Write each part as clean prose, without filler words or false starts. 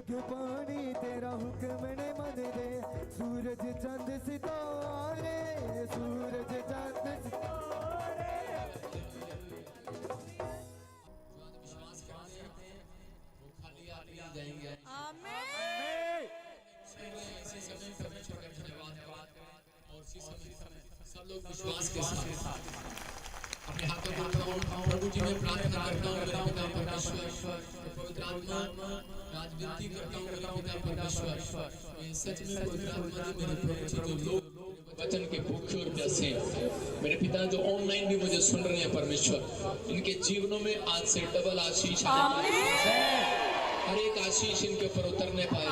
आग पानी तेरा हुक्म ने मन दे, सूरज चंद सितारे, सूरज चंद सितारे। विश्वास करते हैं वो खाली हाथ नहीं जाएंगे। आमीन। इसी समय परमेश्वर का धन्यवाद और इसी समय सब लोग विश्वास के साथ अपने हाथों को उठाओ। प्रभु जी मैं प्रार्थना करता हूँ मेरे पिता परमेश्वर, पवित्र आत्मा आज विनती करता हूँ मेरे पिता परमेश्वर, मैं सच में पवित्र आत्मा जी मेरे प्रभु जी जो लोग वचन के भूखे और प्यासे मेरे पिता जो ऑनलाइन भी मुझे सुन रहे हैं परमेश्वर, इनके जीवनों में आज से डबल आशीष हर एक आशीष इनके ऊपर उतरने पाए।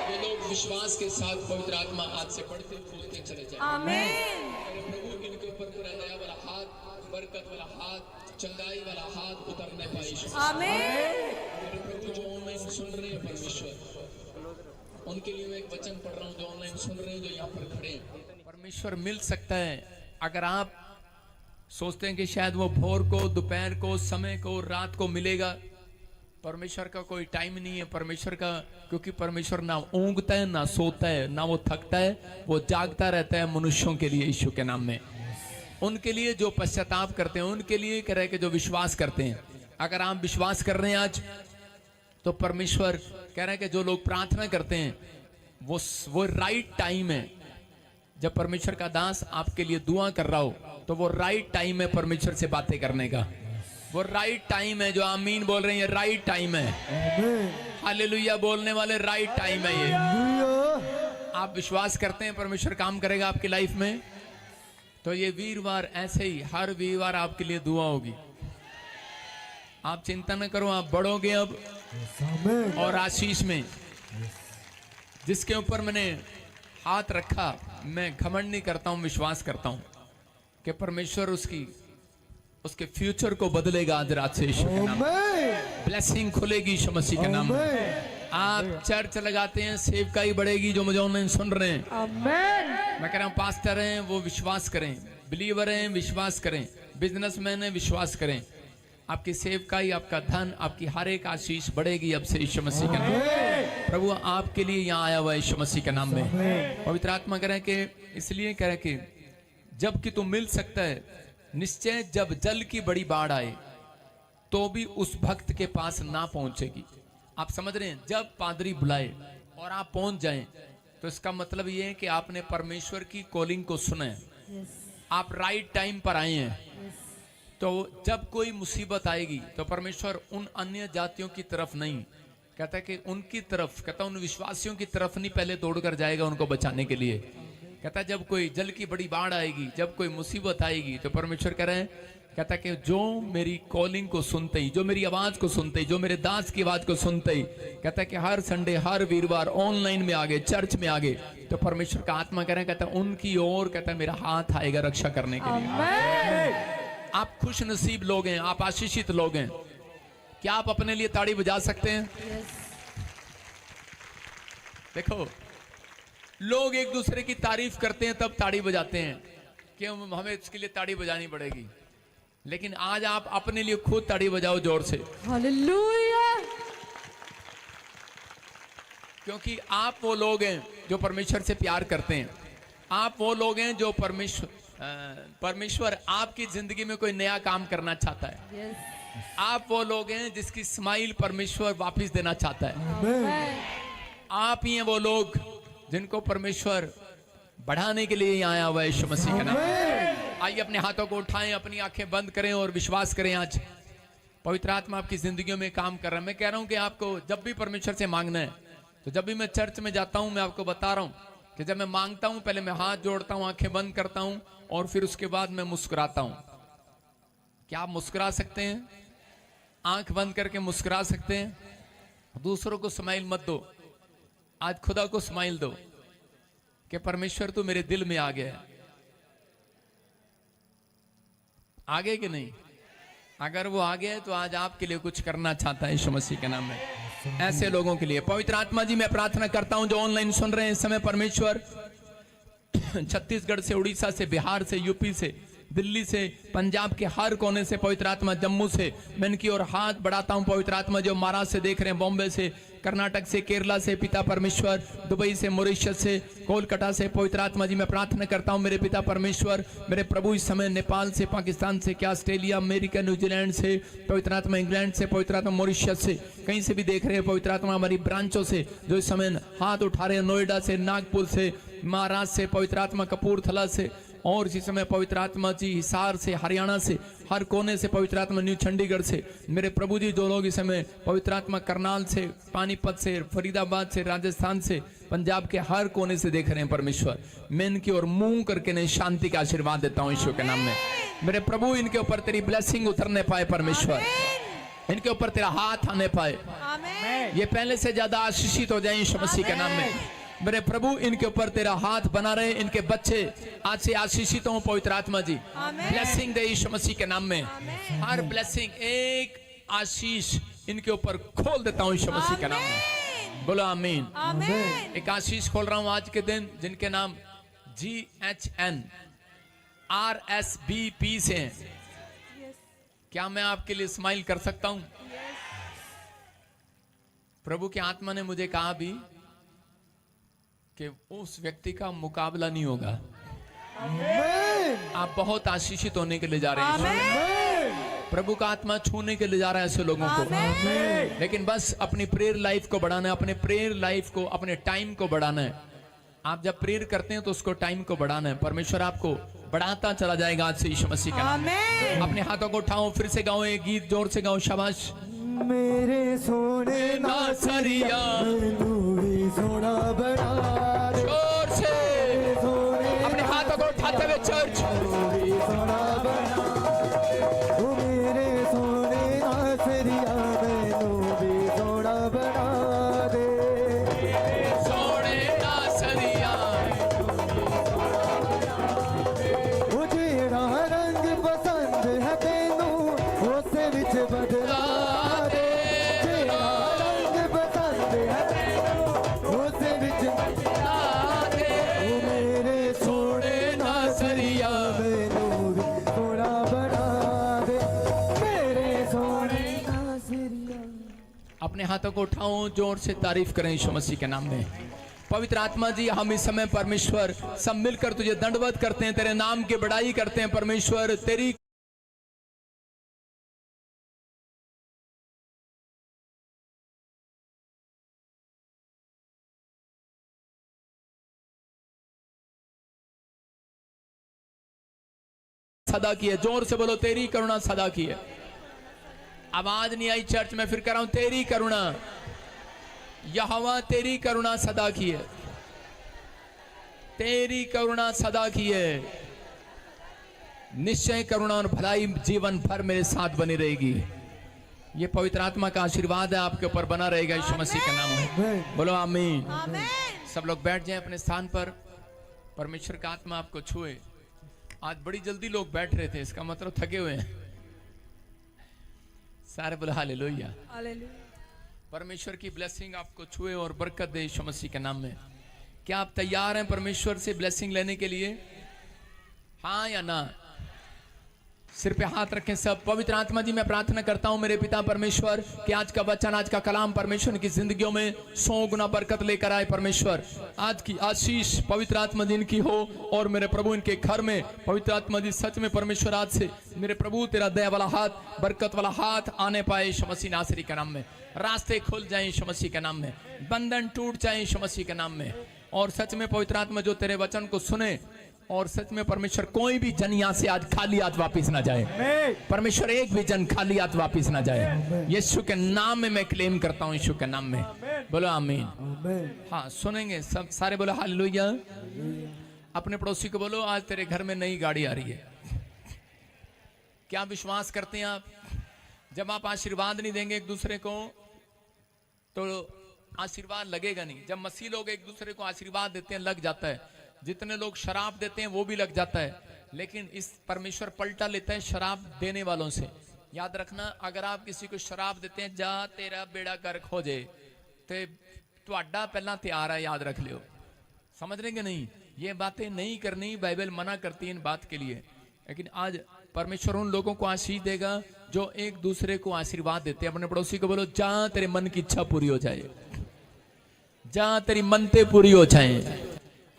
ये लोग विश्वास के साथ पवित्र आत्मा आज से बढ़ते फूलते चले जाए। मेरे प्रभु इनके ऊपर पूरा दया वाला हाथ, बरकत वाला हाथ, चंगाई वाला हाथ उतरने पाए। मेरे प्रभु जो ऑनलाइन सुन रहे हैं परमेश्वर, उनके लिए मैं एक वचन पढ़ रहा हूँ जो ऑनलाइन सुन रहे हैं, जो यहाँ पर खड़े हैं। परमेश्वर मिल सकता है अगर आप सोचते हैं कि शायद वो भोर को, दोपहर को, समय को, रात को मिलेगा। परमेश्वर का कोई टाइम नहीं है परमेश्वर का, क्योंकि परमेश्वर ना ऊँगता है ना सोता है ना वो थकता है, वो जागता रहता है मनुष्यों के लिए यीशु के नाम में। उनके लिए जो पश्चाताप करते हैं, उनके लिए कह रहे कि जो विश्वास करते हैं। अगर आप विश्वास कर रहे हैं आज, तो परमेश्वर कह रहे हैं कि जो लोग प्रार्थना करते हैं वो राइट टाइम है। जब परमेश्वर का दास आपके लिए दुआ कर रहा हो तो वो राइट टाइम है परमेश्वर से बातें करने का। वो राइट टाइम है। जो आमीन बोल रहे हैं, राइट टाइम है। हालेलुया बोलने वाले, राइट टाइम है ये। आप विश्वास करते हैं परमेश्वर काम करेगा आपकी लाइफ में, तो ये वीरवार ऐसे ही हर वीरवार आपके लिए दुआ होगी। आप चिंता न करो, आप बढ़ोगे अब और आशीष में। जिसके ऊपर मैंने हाथ रखा, मैं घमंड नहीं करता हूं, विश्वास करता हूं कि परमेश्वर उसके फ्यूचर को बदलेगा आज रात से यीशु के नाम में। ब्लेसिंग खुलेगी यीशु मसीह के नाम में। आप चर्च लगाते हैं, सेवकाई बढ़ेगी। जो मुझे ऑनलाइन सुन रहे हैं, मैं कह रहा हूँ पास्टर हैं वो विश्वास करें, बिलीवर हैं विश्वास करें, बिजनेसमैन हैं विश्वास करें। आपकी सेवकाई, आपका धन, आपकी हर एक आशीष बढ़ेगी अब से यीशु मसीह के नाम में। प्रभु आपके लिए यहाँ आया हुआ है यीशु मसीह के नाम में। पवित्र आत्मा कह रहे हैं कि इसलिए कह रहे कि जबकि तू मिल सकता है, निश्चय जब जल की बड़ी बाढ़ आए तो भी उस भक्त के पास ना पहुंचेगी। आप समझ रहे हैं, जब पादरी बुलाए और आप पहुंच जाएं तो इसका मतलब ये है कि आपने परमेश्वर की कॉलिंग को सुना है। आप राइट टाइम पर आए हैं। तो जब कोई मुसीबत आएगी तो परमेश्वर उन अन्य जातियों की तरफ नहीं, कहता है कि उनकी तरफ, कहता है उन विश्वासियों की तरफ नहीं पहले दौड़कर जाएगा उनको बचाने के लिए। कहता है जब कोई जल की बड़ी बाढ़ आएगी, जब कोई मुसीबत आएगी, तो परमेश्वर कह रहे हैं, कहता है कि जो मेरी कॉलिंग को सुनते ही, जो मेरी आवाज को सुनते ही, जो मेरे दास की आवाज को सुनते ही, कहता है कि हर संडे, हर वीरवार ऑनलाइन में आगे, चर्च में आगे, तो परमेश्वर का आत्मा कह रहे हैं, कहता है उनकी ओर, कहता है मेरा हाथ आएगा रक्षा करने के लिए। आप खुश नसीब लोग हैं, आप आशीषित लोग हैं। क्या आप अपने लिए ताड़ी बजा सकते हैं? देखो, लोग एक दूसरे की तारीफ करते हैं तब ताड़ी बजाते हैं कि हमें इसके लिए ताड़ी बजानी पड़ेगी, लेकिन आज आप अपने लिए खुद ताड़ी बजाओ जोर से। हालेलुया। क्योंकि आप वो लोग हैं जो परमेश्वर से प्यार करते हैं। आप वो लोग हैं जो परमेश्वर आपकी जिंदगी में कोई नया काम करना चाहता है। आप वो लोग हैं जिसकी स्माइल परमेश्वर वापस देना चाहता है। आप ही हैं वो लोग जिनको परमेश्वर बढ़ाने के लिए आया हुआ है यीशु मसीह का नाम। आइए अपने हाथों को उठाएं, अपनी आंखें बंद करें और विश्वास करें आज पवित्र आत्मा आपकी जिंदगियों में काम कर रहा है। मैं कह रहा हूं कि आपको जब भी परमेश्वर से मांगना है, तो जब भी मैं चर्च में जाता हूं, मैं आपको बता रहा हूं कि जब मैं मांगता हूं, पहले मैं हाथ जोड़ता हूं, आंखें बंद करता हूं और फिर उसके बाद मैं मुस्कुराता हूं। क्या आप मुस्कुरा सकते हैं? आंख बंद करके मुस्कुरा सकते हैं? दूसरों को स्माइल मत दो, आज खुदा को स्माइल दो कि परमेश्वर तू मेरे दिल में आ गया है। आगे कि नहीं? अगर वो आ गया है तो आज आपके लिए कुछ करना चाहता है यीशु मसीह के नाम में। ऐसे लोगों के लिए पवित्र आत्मा जी मैं प्रार्थना करता हूं जो ऑनलाइन सुन रहे हैं इस समय। परमेश्वर छत्तीसगढ़ से, उड़ीसा से, बिहार से, यूपी से, दिल्ली से, पंजाब के हर कोने से, पवित्र आत्मा जम्मू से मैं इनकी ओर हाथ बढ़ाता हूं। पवित्र आत्मा जो महाराष्ट्र से देख रहे हैं, बॉम्बे से, कर्नाटक से, केरला से, पिता परमेश्वर, दुबई से, मॉरिशस से, कोलकाता से, पवित्र आत्मा जी मैं प्रार्थना करता हूं मेरे पिता परमेश्वर, मेरे प्रभु इस समय नेपाल से, पाकिस्तान से, क्या ऑस्ट्रेलिया, अमेरिका, न्यूजीलैंड से, पवित्र आत्मा इंग्लैंड से, पवित्र आत्मा मॉरिशस से, कहीं से भी देख रहे हैं पवित्र आत्मा हमारी ब्रांचों से जो इस समय हाथ उठा रहे हैं, नोएडा से, नागपुर से, महाराष्ट्र से, पवित्र आत्मा कपूरथला से, और इसी समय पवित्र आत्मा जी हिसार से, हरियाणा से, हर कोने से, पवित्र आत्मा न्यू चंडीगढ़ से, मेरे प्रभु जी जो लोग इस समय पवित्र आत्मा करनाल से, पानीपत से, फरीदाबाद से, राजस्थान से, पंजाब के हर कोने से देख रहे हैं परमेश्वर, मैं इनकी ओर मुंह करके नहीं शांति का आशीर्वाद देता हूं यीशु के नाम में। मेरे प्रभु इनके ऊपर तेरी ब्लेसिंग उतरने पाए परमेश्वर, इनके ऊपर तेरा हाथ आने पाए, ये पहले से ज्यादा आशीषित हो जाए यीशु मसीह के नाम में। मेरे प्रभु इनके ऊपर तेरा हाथ बना रहे, इनके बच्चे आज से आशीषित हों पवित्र आत्मा जी, ब्लेसिंग दे यीशु मसीह के नाम में। हर ब्लेसिंग, एक आशीष इनके ऊपर खोल देता हूं यीशु मसीह के नाम में। बोलो आमीन। एक आशीष खोल रहा हूं आज के दिन जिनके नाम GHN RSBP से हैं। क्या मैं आपके लिए स्माइल कर सकता हूं? प्रभु की आत्मा ने मुझे कहा भी कि उस व्यक्ति का मुकाबला नहीं होगा। आप बहुत आशीषित होने के लिए जा रहे हैं, प्रभु का आत्मा छूने के लिए जा रहा है ऐसे लोगों को। लेकिन बस अपनी प्रेयर लाइफ को बढ़ाना है, अपने प्रेयर लाइफ को, अपने टाइम को बढ़ाना है। आप जब प्रेयर करते हैं तो उसको टाइम को बढ़ाना है, परमेश्वर आपको बढ़ाता चला जाएगा आज से यीशु मसीह का नाम में। अपने हाथों को उठाओ, फिर से गाओ एक गीत, जोर से गाओ, शाबाश। मेरे सोने नासरिया मैनू भी सोना बना दे, जोर से अपने हाथों को उठाते हुए चर्च, भी सोना बना दे। ओ मेरे सोने नासरिया मैनू भी सोना बना दे, सोने नासरिया ओ जेड़ा रंग पसंद है तेनू उसे विच बदला दे, जेड़ा रंग पसंद है तेनू उसे विच बदला दे। ओ मेरे सोने नासरिया मैनू भी सोना बना दे, मेरे सोने नासरिया। अपने हाथों को उठाओ, जोर से तारीफ करें यीशु मसीह के नाम में। पवित्र आत्मा जी हम इस समय परमेश्वर सब मिलकर तुझे दंडवत करते हैं, तेरे नाम की बड़ाई करते हैं परमेश्वर। तेरी सदा की है, जोर से बोलो, तेरी करुणा सदा की है। आवाज नहीं आई चर्च में, फिर कह रहा हूं, तेरी करुणा यहोवा, तेरी करुणा सदा की है, तेरी करुणा सदा की है। निश्चय करुणा और भलाई जीवन भर मेरे साथ बनी रहेगी। ये पवित्र आत्मा का आशीर्वाद है आपके ऊपर बना रहेगा यीशु मसीह के नाम में। बोलो आमीन। सब लोग बैठ जाएं अपने स्थान पर, परमेश्वर का आत्मा आपको छुए। आज बड़ी जल्दी लोग बैठ रहे थे, इसका मतलब थके हुए हैं सारे। बोलो हालेलुया। परमेश्वर की ब्लेसिंग आपको छुए और बरकत दे यीशु मसीह के नाम में। क्या आप तैयार हैं परमेश्वर से ब्लेसिंग लेने के लिए? हाँ या ना? सिर पे हाथ रखें सब। पवित्र आत्मा जी मैं प्रार्थना करता हूं मेरे पिता परमेश्वर कि आज का वचन, आज का कलाम परमेश्वर की जिंदगियों में 100 गुना बरकत लेकर आए परमेश्वर। आज की आशीष पवित्र आत्मा जी इनकी हो और मेरे प्रभु इनके घर में पवित्र आत्मा जी सच में परमेश्वर आज से मेरे प्रभु तेरा दया वाला हाथ, बरकत वाला हाथ आने पाए यीशु मसीह नासरी के नाम में। रास्ते खुल जाए यीशु मसीह के नाम में, बंधन टूट जाए यीशु मसीह के नाम में। और सच में पवित्र आत्मा जो तेरे वचन को सुने और सच में परमेश्वर कोई भी जन यहाँ से आज खाली हाथ वापिस ना जाए। परमेश्वर एक भी जन खाली हाथ वापिस ना जाए। यीशु के नाम में मैं क्लेम करता हूँ, यीशु के नाम में। बोलो आमीन। हाँ सुनेंगे सब सारे, बोलो हालेलुया। अपने पड़ोसी को बोलो, आज तेरे घर में नई गाड़ी आ रही है। क्या विश्वास करते हैं आप? जब आप आशीर्वाद नहीं देंगे एक दूसरे को तो आशीर्वाद लगेगा नहीं। जब मसीह लोग एक दूसरे को आशीर्वाद देते हैं लग जाता है। जितने लोग शराब देते हैं वो भी लग जाता है, लेकिन इस परमेश्वर पलटा लेता है शराब देने वालों से। याद रखना, अगर आप किसी को शराब देते हैं, जा तेरा बेड़ा गर्क हो जाए, तो तुहाडा पहला तैयार है, याद रख लियो। समझ रहे कि नहीं? ये बातें नहीं करनी, बाइबल मना करती है इन बात के लिए। लेकिन आज परमेश्वर उन लोगों को आशीष देगा जो एक दूसरे को आशीर्वाद देते हैं। अपने पड़ोसी को बोलो, जा तेरे मन की इच्छा पूरी हो जाए, जा तेरी मनते पूरी हो जाए।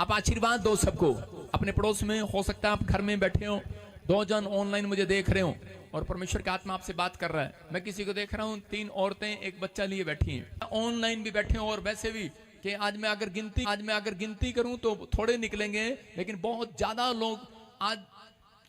आप आशीर्वाद दो सबको अपने पड़ोस में। हो सकता है आप घर में बैठे हो, 2 जन ऑनलाइन मुझे देख रहे हो और परमेश्वर का आत्मा आपसे बात कर रहा है। मैं किसी को देख रहा हूँ, 3 औरतें एक बच्चा लिए बैठी हैं, ऑनलाइन भी बैठे हो। और वैसे भी कि आज मैं अगर गिनती करूं तो थोड़े निकलेंगे, लेकिन बहुत ज्यादा लोग आज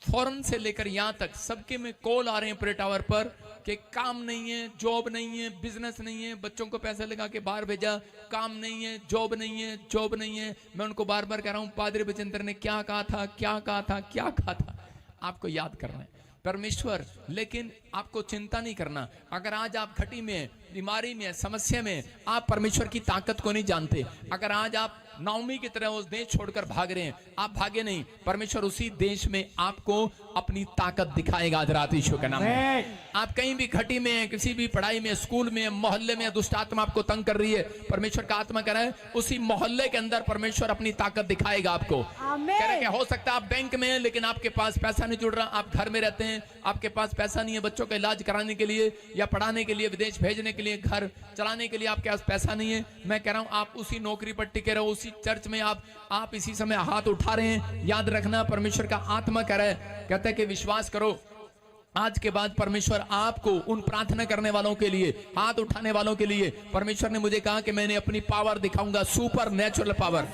फॉरेन से लेकर यहां तक सबके में कॉल आ रहे हैं प्रे टावर पर कि काम नहीं है, जॉब नहीं है, बिजनेस नहीं है, बच्चों को पैसे लगा के बाहर भेजा, काम नहीं है, जॉब नहीं है, जॉब नहीं है। मैं उनको बार बार कह रहा हूं, पादरी बचेंद्र ने क्या कहा था, क्या कहा था, क्या कहा था। आपको याद करना है परमेश्वर, लेकिन आपको चिंता नहीं करना। अगर आज आप घटी में, बीमारी में, समस्या में, आप परमेश्वर की ताकत को नहीं जानते। अगर आज आप नाओमी की तरह उस देश छोड़कर भाग रहे हैं, आप भागे नहीं, परमेश्वर उसी देश में आपको अपनी ताकत दिखाएगा। आज रात यीशु के नाम में। आप कहीं भी घटी में हैं, किसी भी पढ़ाई में, स्कूल में, मोहल्ले में दुष्ट आत्मा आपको तंग कर रही है, परमेश्वर का आत्मा कह रहा है उसी मोहल्ले के अंदर परमेश्वर अपनी ताकत दिखाएगा आपको। कह रहे हो सकता है आप बैंक में हैं लेकिन आपके पास पैसा नहीं जुड़ रहा, आप घर में रहते हैं, आपके पास पैसा नहीं है बच्चों का इलाज कराने के लिए या पढ़ाने के लिए, विदेश भेजने के लिए, घर चलाने के लिए आपके पास पैसा नहीं है। मैं कह रहा हूं आप उसी नौकरी पर टिके रहो, उसी चर्च में आप इसी समय हाथ उठा रहे हैं। याद रखना परमेश्वर का आत्मा कह रहा है, कहता है कि विश्वास करो, आज के बाद परमेश्वर आपको उन प्रार्थना करने वालों के लिए, हाथ उठाने वालों के लिए, परमेश्वर ने मुझे कहा कि मैंने अपनी पावर दिखाऊंगा, सुपर नेचुरल पावर।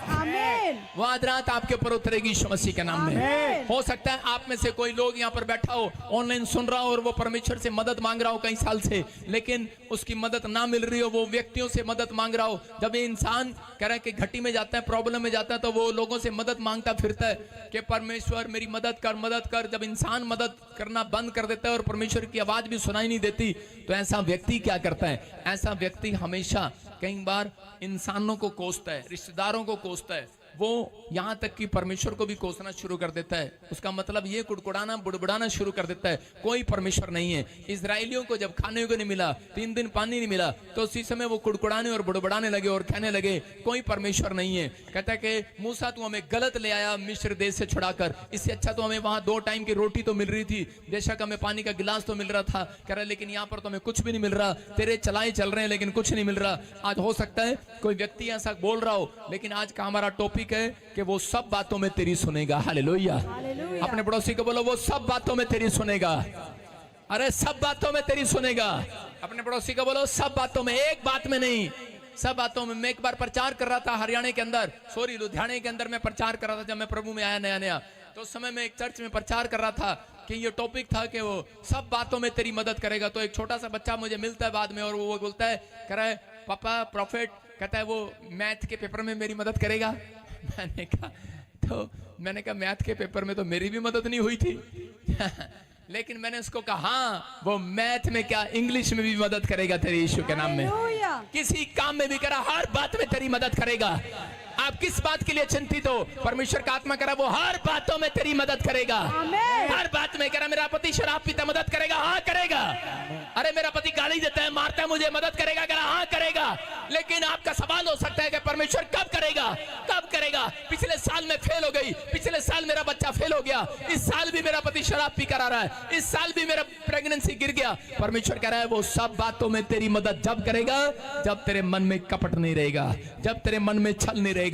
वो आज रात आपके ऊपर उतरेगी यीशु मसीह के नाम में। हो सकता है आप में से कोई लोग यहाँ पर बैठा हो, ऑनलाइन सुन रहा हो और वो परमेश्वर से मदद मांग रहा हो कई साल से, लेकिन उसकी मदद ना मिल रही हो, वो व्यक्तियों से मदद मांग रहा हो। जब ये इंसान कह रहा है कि घटी में जाता है, प्रॉब्लम में जाता है, तो वो लोगों से मदद मांगता फिरता है कि परमेश्वर मेरी मदद कर, मदद कर। जब इंसान मदद करना बंद कर देता है और परमेश्वर की आवाज भी सुनाई नहीं देती, तो ऐसा व्यक्ति क्या करता है? ऐसा व्यक्ति हमेशा कई बार इंसानों को कोसता है, रिश्तेदारों को कोसता है, वो यहां तक कि परमेश्वर को भी कोसना शुरू कर देता है। उसका मतलब ये कुड़कुड़ाना, बुड़बुड़ाना शुरू कर देता है, कोई परमेश्वर नहीं है। इजराइलियों को जब खाने को नहीं मिला, 3 दिन पानी नहीं मिला, तो उसी समय वो कुड़कुड़ाने और बुड़बुड़ाने लगे और कहने लगे कोई परमेश्वर नहीं है। कहता है कि मूसा तू हमें गलत ले आया मिस्र देश से छुड़ाकर, इससे अच्छा तो हमें वहां 2 टाइम की रोटी तो मिल रही थी, बेशक हमें पानी का गिलास तो मिल रहा था, कह रहा लेकिन यहाँ पर तो हमें कुछ भी नहीं मिल रहा, तेरे चलाए चल रहे हैं लेकिन कुछ नहीं मिल रहा। आज हो सकता है कोई व्यक्ति ऐसा बोल रहा हो, लेकिन आज का हमारा टॉपिक है कि वो सब बातों में तेरी सुनेगा। हालेलुया। अपने पड़ोसी को बोलो वो सब बातों में तेरी सुनेगा। अरे सब बातों में तेरी सुनेगा। अपने पड़ोसी को बोलो सब बातों में, एक बात में नहीं, सब बातों में। मैं एक बार प्रचार कर रहा था हरियाणा के अंदर, लुधियाने के अंदर मैं प्रचार कर रहा था जब मैं प्रभु में आया नया, तो उस समय मैं एक चर्च में प्रचार कर रहा था कि ये टॉपिक था कि वो सब बातों में तेरी मदद करेगा। तो एक छोटा सा बच्चा मुझे मिलता है बाद में और वो बोलता है, कह रहा है पापा प्रॉफिट, कहता है वो मैथ के पेपर में मेरी मदद करेगा। मैंने कहा मैथ के पेपर में तो मेरी भी मदद नहीं हुई थी लेकिन मैंने उसको कहा हाँ वो मैथ में क्या, इंग्लिश में भी मदद करेगा तेरे यीशु के नाम में। किसी काम में भी करा, हर बात में तेरी मदद करेगा। आप किस बात के लिए चिंतित हो? परमेश्वर का आत्मा करा वो हर बातों में तेरी मदद करेगा। हर बात में करा मेरा पति शराब पीता, मदद करेगा, हाँ करेगा। अरे मेरा पति गाली देता है, मारता है मुझे, मदद करेगा, करा हाँ करेगा। लेकिन आपका सवाल हो सकता है कि परमेश्वर कब करेगा, कब करेगा? पिछले साल में फेल हो गई, पिछले साल मेरा बच्चा फेल हो गया, इस साल भी मेरा पति शराब पी कर आ रहा है, इस साल भी मेरा प्रेगनेंसी गिर गया। परमेश्वर कह रहा है वो सब बातों में तेरी मदद जब करेगा जब तेरे मन में कपट नहीं रहेगा, जब तेरे मन में छल नहीं रहेगा,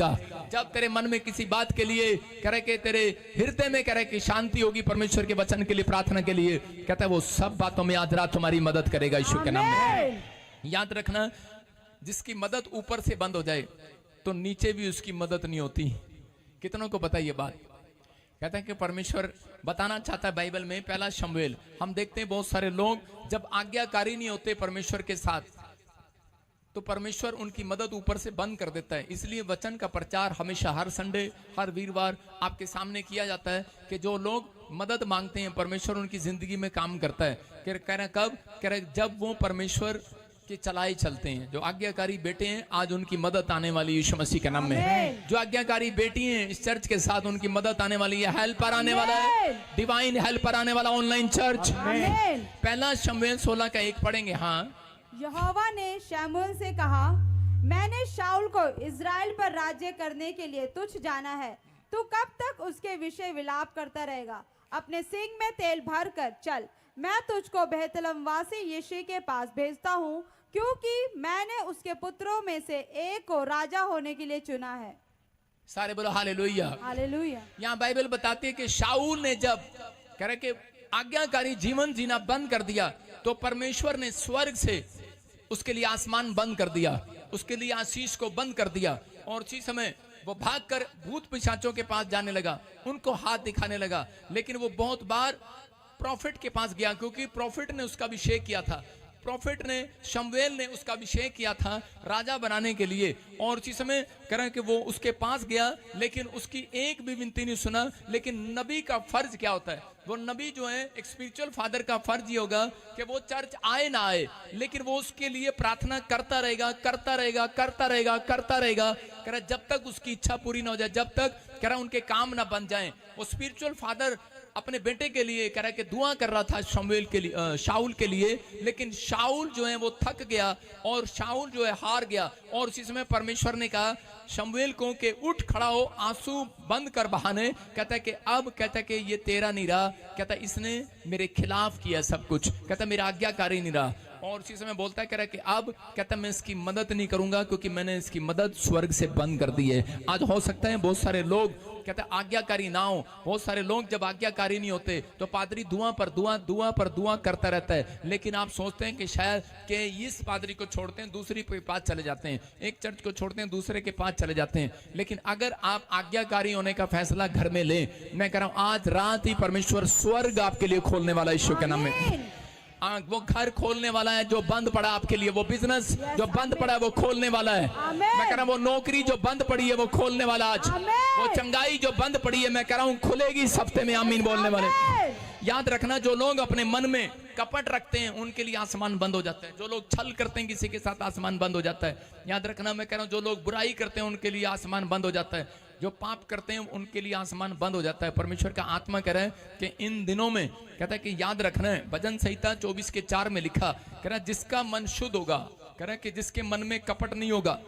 जब तेरे मन में किसी बात के लिए करे कि तेरे हृदय में करे कि शांति होगी परमेश्वर के वचन के लिए, प्रार्थना के लिए। कहता है वो सब बातों में आज रात तुम्हारी मदद करेगा यीशु के नाम में। याद रखना जिसकी मदद ऊपर से बंद हो जाए तो नीचे भी उसकी मदद नहीं होती। कितनों को पता ये बात? कहते हैं कि परमेश्वर बताना चाहता है बाइबल में, पहला शमूएल हम देखते हैं बहुत सारे लोग जब आज्ञाकारी नहीं होते परमेश्वर के साथ तो परमेश्वर उनकी मदद ऊपर से बंद कर देता है। इसलिए वचन का प्रचार हमेशा हर संडे, हर वीरवार आपके सामने किया जाता है कि जो लोग मदद मांगते हैं परमेश्वर उनकी जिंदगी में काम करता है। कह रहे कब? कह रहे जब वो परमेश्वर के चलाए चलते हैं। जो आज्ञाकारी बेटे हैं आज उनकी मदद आने वाली यीशु मसीह के नाम में। जो आज्ञाकारी बेटी हैं इस चर्च के साथ उनकी मदद आने वाली है। हेल्पर आने वाला है, डिवाइन हेल्पर आने वाला ऑनलाइन चर्च। पहला शमूएल 16 का 1 पढ़ेंगे। हाँ, यहोवा ने शमूएल से कहा, मैंने शाऊल को इज़राइल पर राज्य करने के लिए तुझ जाना है, तू कब तक उसके विषय विलाप करता रहेगा? अपने सिंग में तेल भर कर चल, मैं तुझको बेहतलम वासी यिशै के पास भेजता हूँ, क्योंकि मैंने उसके पुत्रों में से एक को राजा होने के लिए चुना है। सारे बोलो हालेलुया। हालेलुया। यहाँ बाइबल बताती है कि शाऊल ने जब कह रहे कि आज्ञाकारी जीवन जीना बंद कर दिया, तो परमेश्वर ने स्वर्ग से उसके लिए आसमान बंद कर दिया, उसके लिए आशीष को बंद कर दिया, और उसी समय वो भागकर भूत पिशाचों के पास जाने लगा, उनको हाथ दिखाने लगा। लेकिन वो बहुत बार प्रॉफिट के पास गया, क्योंकि प्रॉफिट ने उसका अभिषेक किया था, प्रॉफिट ने शमूएल ने उसका अभिषेक किया था राजा बनाने के लिए। और उसी समय करें कि वो उसके पास गया, लेकिन उसकी एक भी विनती नहीं सुना। लेकिन नबी का फर्ज क्या होता है? वो नबी जो है, एक स्पिरिचुअल फादर का फर्ज ये होगा कि वो चर्च आए ना आए, लेकिन वो उसके लिए प्रार्थना करता रहेगा, करता रहेगा, करता रहेगा, करता रहेगा, कह रहा जब तक उसकी इच्छा पूरी ना हो जाए, जब तक कह रहा उनके काम ना बन जाए। वो स्पिरिचुअल फादर अपने बेटे के लिए कह रहा कि दुआ कर रहा था शमूएल के लिए, शाऊल के लिए, लेकिन शाऊल जो है वो थक गया और शाऊल जो है हार गया। और उसी समय परमेश्वर ने कहा शमूएल को कि उठ खड़ा हो, आंसू बंद कर बहाने। कहता है कि अब कहता है कि ये तेरा नहीं रहा, कहता है इसने मेरे खिलाफ किया सब कुछ, कहता है मेरा आज्ञाकारी नहीं रहा। और उसी समय बोलता है कह रहा कि अब कहता है मैं इसकी मदद नहीं करूंगा, क्योंकि मैंने इसकी मदद स्वर्ग से बंद कर दी है। आज हो सकता है बहुत सारे लोग कहते हैं आज्ञाकारी ना हो, बहुत सारे लोग जब आज्ञाकारी नहीं होते तो पादरी दुआ पर दुआ, दुआ पर दुआ करता रहता है, लेकिन आप सोचते हैं कि शायद कि इस पादरी को छोड़ते हैं दूसरी के पास चले जाते हैं, एक चर्च को छोड़ते हैं दूसरे के पास चले जाते हैं। लेकिन अगर आप आज्ञाकारी होने का फैसला घर में लें, मैं कह रहा हूं आज रात ही परमेश्वर स्वर्ग आपके लिए खोलने वाला ईश्वर के नाम में। वो घर खोलने वाला है जो बंद पड़ा आपके लिए, वो बिजनेस जो बंद पड़ा है वो खोलने वाला है। मैं कह रहा हूँ वो नौकरी जो बंद पड़ी है वो खोलने वाला आज, वो चंगाई जो बंद पड़ी है मैं कह रहा हूँ खुलेगी इस हफ्ते में। आमीन बोलने वाले याद रखना, जो लोग अपने मन में कपट रखते हैं उनके लिए आसमान बंद हो जाता है, जो लोग छल करते हैं किसी के साथ आसमान बंद हो जाता है। याद रखना, मैं कह रहा हूँ जो लोग बुराई करते हैं उनके लिए आसमान बंद हो जाता है, जो पाप करते हैं उनके लिए आसमान बंद हो जाता है। परमेश्वर का आत्मा कह रहा है कि इन दिनों में कहता है कि याद रखना है, भजन संहिता 24:4 में लिखा, कह रहा है जिसका मन शुद्ध होगा, कह रहा है कि जिसके मन में कपट नहीं होगा,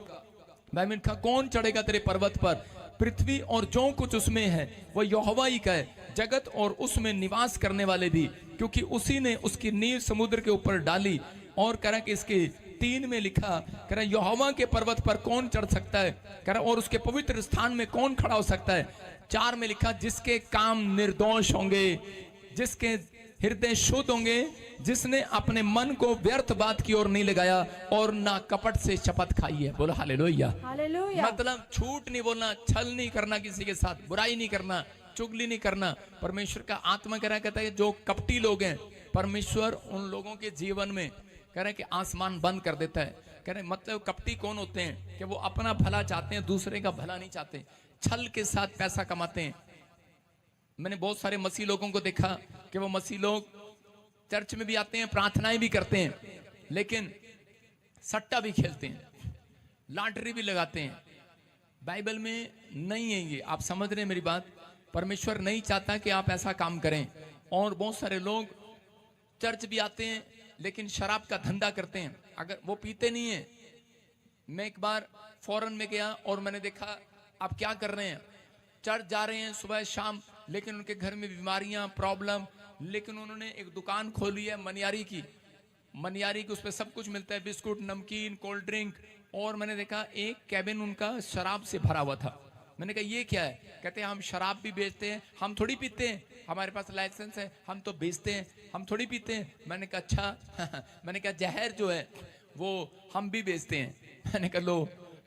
बाइबल लिखा कौन चढ़ेगा तेरे पर्वत पर? पृथ्वी और जो कुछ उसमें है वह यहोवा ही का है, जगत और उसमें निवास करने वाले भी, क्योंकि उसी ने उसकी नींव समुद्र के ऊपर डाली। और कह रहा कि इसके 3 में लिखा, कह रहा यहोवा के पर्वत पर कौन चढ़ सकता है, कह रहा और उसके पवित्र स्थान में कौन खड़ा हो सकता है। 4 में लिखा जिसके काम निर्दोष होंगे, जिसके हृदय शुद्ध होंगे, जिसने अपने मन को व्यर्थ बात की ओर नहीं लगाया और ना कपट से शपथ खाई है। बोलो हालेलुया। हालेलुया। मतलब झूठ नहीं बोलना, छल नहीं करना, किसी के साथ बुराई नहीं करना, चुगली नहीं करना। परमेश्वर का आत्मा कह रहा है, कहता है जो कपटी लोग हैं परमेश्वर उन लोगों के जीवन में कह रहे हैं कि आसमान बंद कर देता है। कह रहे मतलब कपटी कौन होते हैं कि वो अपना भला चाहते हैं, दूसरे का भला नहीं चाहते, छल के साथ पैसा कमाते हैं। मैंने बहुत सारे मसीह लोगों को देखा कि वो मसीह लोग चर्च में भी आते हैं, प्रार्थनाएं भी करते हैं, लेकिन सट्टा भी खेलते हैं, लॉटरी भी लगाते हैं। बाइबल में नहीं है ये, आप समझ रहे हैं मेरी बात? परमेश्वर नहीं चाहता कि आप ऐसा काम करें। और बहुत सारे लोग चर्च भी आते हैं लेकिन शराब का धंधा करते हैं, अगर वो पीते नहीं है। मैं एक बार फॉरेन में गया और मैंने देखा आप क्या कर रहे हैं, चर्च जा रहे हैं सुबह शाम, लेकिन उनके घर में बीमारियां, प्रॉब्लम, लेकिन उन्होंने एक दुकान खोली है मनियारी की, उस पर सब कुछ मिलता है, बिस्कुट, नमकीन, कोल्ड ड्रिंक। और मैंने देखा एक कैबिन उनका शराब से भरा हुआ था। मैंने कहा ये क्या है? कहते हैं हम शराब भी बेचते हैं, हम थोड़ी पीते हैं, हमारे पास लाइसेंस है, हम तो बेचते हैं, हम थोड़ी पीते हैं। मैंने कहा अच्छा मैंने कहा जहर जो है वो हम भी बेचते हैं। मैंने कहा लो,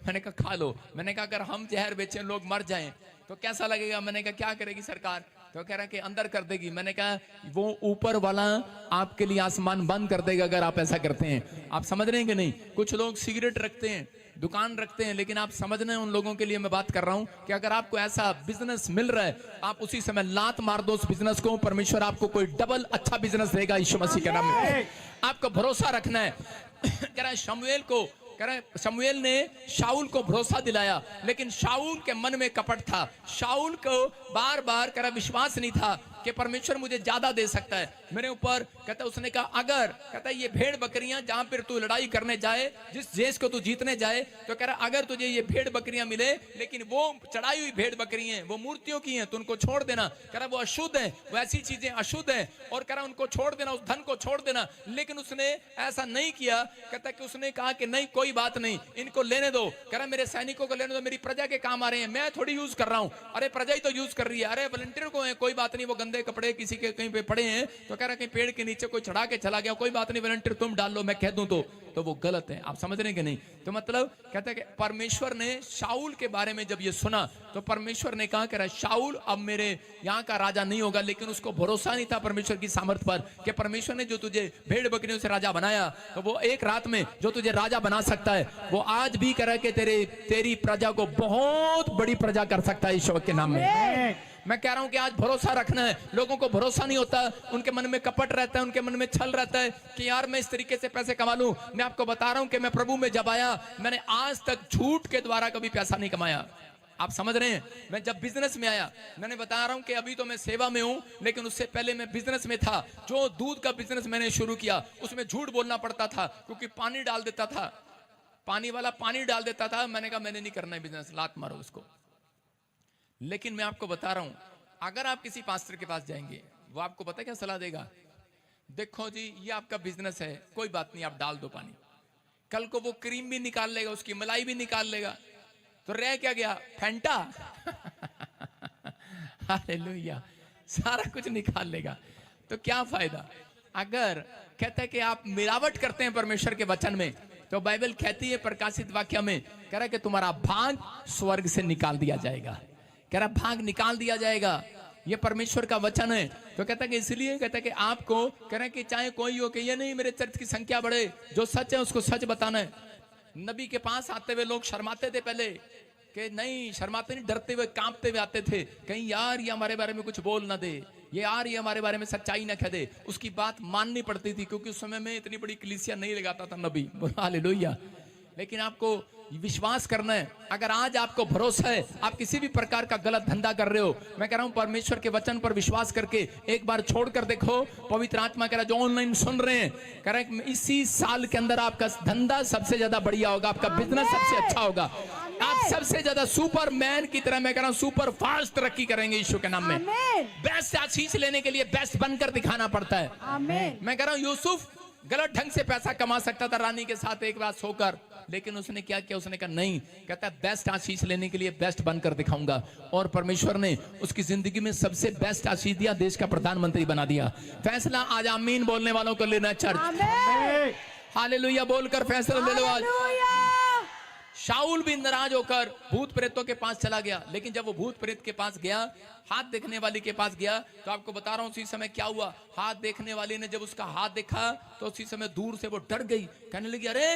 मैंने कहा खा लो। मैंने कहा अगर हम जहर बेचें लोग मर जाएं तो कैसा लगेगा? मैंने कहा क्या करेगी सरकार? तो कह रहा कि अंदर कर देगी। मैंने कहा वो ऊपर वाला आपके लिए आसमान बंद कर देगा अगर आप ऐसा करते हैं। आप समझ रहे हैं कि नहीं? कुछ लोग सिगरेट रखते हैं, दुकान रखते हैं, लेकिन आप समझ रहे हैं उन लोगों के लिए मैं बात कर रहा हूं कि अगर आपको ऐसा बिजनेस मिल रहा है आप उसी समय लात मार दो उस बिजनेस को, परमेश्वर आपको कोई डबल अच्छा बिजनेस देगा यीशु मसीह के नाम में। आपको भरोसा रखना है। कह रहा है शमूएल को कह रहे शमूएल ने शाऊल को भरोसा दिलाया, लेकिन शाऊल के मन में कपट था। शाऊल को बार बार कह रहा विश्वास नहीं था कि परमेश्वर मुझे ज्यादा दे सकता है मेरे ऊपर। कहता उसने कहा अगर कहता ये भेड़ बकरियां जहां पर तू लड़ाई करने जाए, जिस देश को तू जीतने जाए, तो कह रहा अगर तुझे ये भेड़ बकरियां मिले लेकिन वो चढ़ाई हुई भेड़ बकरियां हैं, वो मूर्तियों की हैं, तो उनको छोड़ देना। कह रहा वो अशुद्ध है, वो ऐसी चीजें अशुद्ध है, और कह रहा उनको छोड़ देना, उस धन को छोड़ देना। लेकिन उसने ऐसा नहीं किया। कहता कि उसने कहा कि नहीं कोई बात नहीं, इनको लेने दो। कह रहा मेरे सैनिकों को लेने दो, मेरी प्रजा के काम आ रहे हैं, मैं थोड़ी यूज कर रहा हूं। अरे प्रजा ही तो यूज कर रही है। अरे वॉलंटियर को है, कोई बात नहीं, वो गंदे कपड़े किसी के कहीं पे पड़े हैं, तो कह रहा कहीं पेड़ के नीचे कोई चढ़ा के चला गया, कोई बात नहीं, वॉलंटियर तुम डाल लो, मैं कह दूं तो वो गलत है। आप समझ रहे हैं कि नहीं? तो मतलब कहता है कि परमेश्वर ने शाऊल के बारे में जब ये सुना तो परमेश्वर ने कहा, कह रहा शाऊल अब मेरे यहाँ का राजा नहीं होगा। लेकिन उसको भरोसा नहीं था परमेश्वर की सामर्थ पर कि परमेश्वर ने जो तुझे भेड़ बकरियों से राजा बनाया, तो वो एक रात में जो तुझे राजा बना सकता है, वो आज भी कह रहा है कि तेरी प्रजा को बहुत बड़ी प्रजा कर सकता है ईश्वर के नाम में। मैं कह रहा हूं कि आज भरोसा रखना है। लोगों को भरोसा नहीं होता, उनके मन में कपट रहता है, उनके मन में छल रहता है कि यार मैं इस तरीके से पैसे कमा लूं। मैं आपको बता रहा हूं कि मैं प्रभु में जब आया, मैंने आज तक झूठ के द्वारा कभी पैसा नहीं कमाया। आप समझ रहे हैं? मैं जब बिजनेस में आया, मैंने बता रहा हूं कि अभी तो मैं सेवा में हूं, लेकिन उससे पहले मैं बिजनेस में था। जो दूध का बिजनेस मैंने शुरू किया उसमें झूठ बोलना पड़ता था, क्योंकि पानी डाल देता था, पानी वाला पानी डाल देता था। मैंने कहा मैंने नहीं करना है बिजनेस, लात मारो उसको। लेकिन मैं आपको बता रहा हूं, अगर आप किसी पास्टर के पास जाएंगे, वो आपको पता है क्या सलाह देगा? देखो जी ये आपका बिजनेस है, कोई बात नहीं, आप डाल दो पानी। कल को वो क्रीम भी निकाल लेगा, उसकी मलाई भी निकाल लेगा, तो रह क्या गया? फैंटा। हालेलुया, सारा कुछ निकाल लेगा, तो क्या फायदा? अगर कहता है कि आप मिलावट करते हैं परमेश्वर के वचन में, तो बाइबल कहती है प्रकाशित वाक्य में, कह रहा है कि तुम्हारा भाग स्वर्ग से निकाल दिया जाएगा। कह रहा भाग निकाल दिया जाएगा, ये परमेश्वर का वचन है। तो कहता है कि इसलिए कहता है कि आपको कह रहा है कि चाहे कोई हो, कि ये नहीं मेरे चर्च की संख्या बढ़े, जो सच है उसको सच बताना है। नबी के पास आते हुए लोग शर्माते थे पहले, कि नहीं शर्माते नहीं, डरते हुए कांपते हुए आते थे, कहीं यार ये हमारे बारे में कुछ बोल ना दे, ये यार ये हमारे बारे में सच्चाई ना कह दे। उसकी बात माननी पड़ती थी, क्योंकि उस समय में इतनी बड़ी कलीसिया नहीं लगाता था नबी। हालेलुया। लेकिन आपको विश्वास करना है। अगर आज आपको भरोसा है, आप किसी भी प्रकार का गलत धंधा कर रहे हो, मैं कह रहा हूं परमेश्वर के वचन पर विश्वास करके एक बार छोड़कर देखो। पवित्र आत्मा कह रहा है, जो ऑनलाइन सुन रहे हैं, कह रहा है इसी साल के अंदर आपका धंधा सबसे ज्यादा बढ़िया होगा, आपका बिजनेस सबसे अच्छा होगा, आप सबसे ज्यादा सुपरमैन की तरह, मैं कह रहा हूं सुपर फास्ट तरक्की करेंगे यीशु के नाम में। बेस्ट आशीष लेने के लिए बेस्ट बनकर दिखाना पड़ता है। मैं कह रहा हूं यूसुफ गलत ढंग से पैसा कमा सकता था रानी के साथ एक रात सोकर, लेकिन उसने क्या किया? उसने कहा नहीं, कहता है बेस्ट आशीष लेने के लिए बेस्ट बनकर दिखाऊंगा। और परमेश्वर ने उसकी जिंदगी में सबसे बेस्ट आशीष दिया, देश का प्रधानमंत्री बना दिया। फैसला आज आमीन बोलने वालों को लेना चर्च। हालेलुया बोलकर फैसला ले लो आज। शाऊल भी नाराज होकर भूत प्रेतों के पास चला गया, लेकिन जब वो भूत प्रेत के पास गया, हाथ देखने वाली के पास गया, तो आपको बता रहा हूं उसी समय क्या हुआ। हाथ देखने वाली ने जब उसका हाथ देखा तो उसी समय दूर से वो डर गई, कहने लगी अरे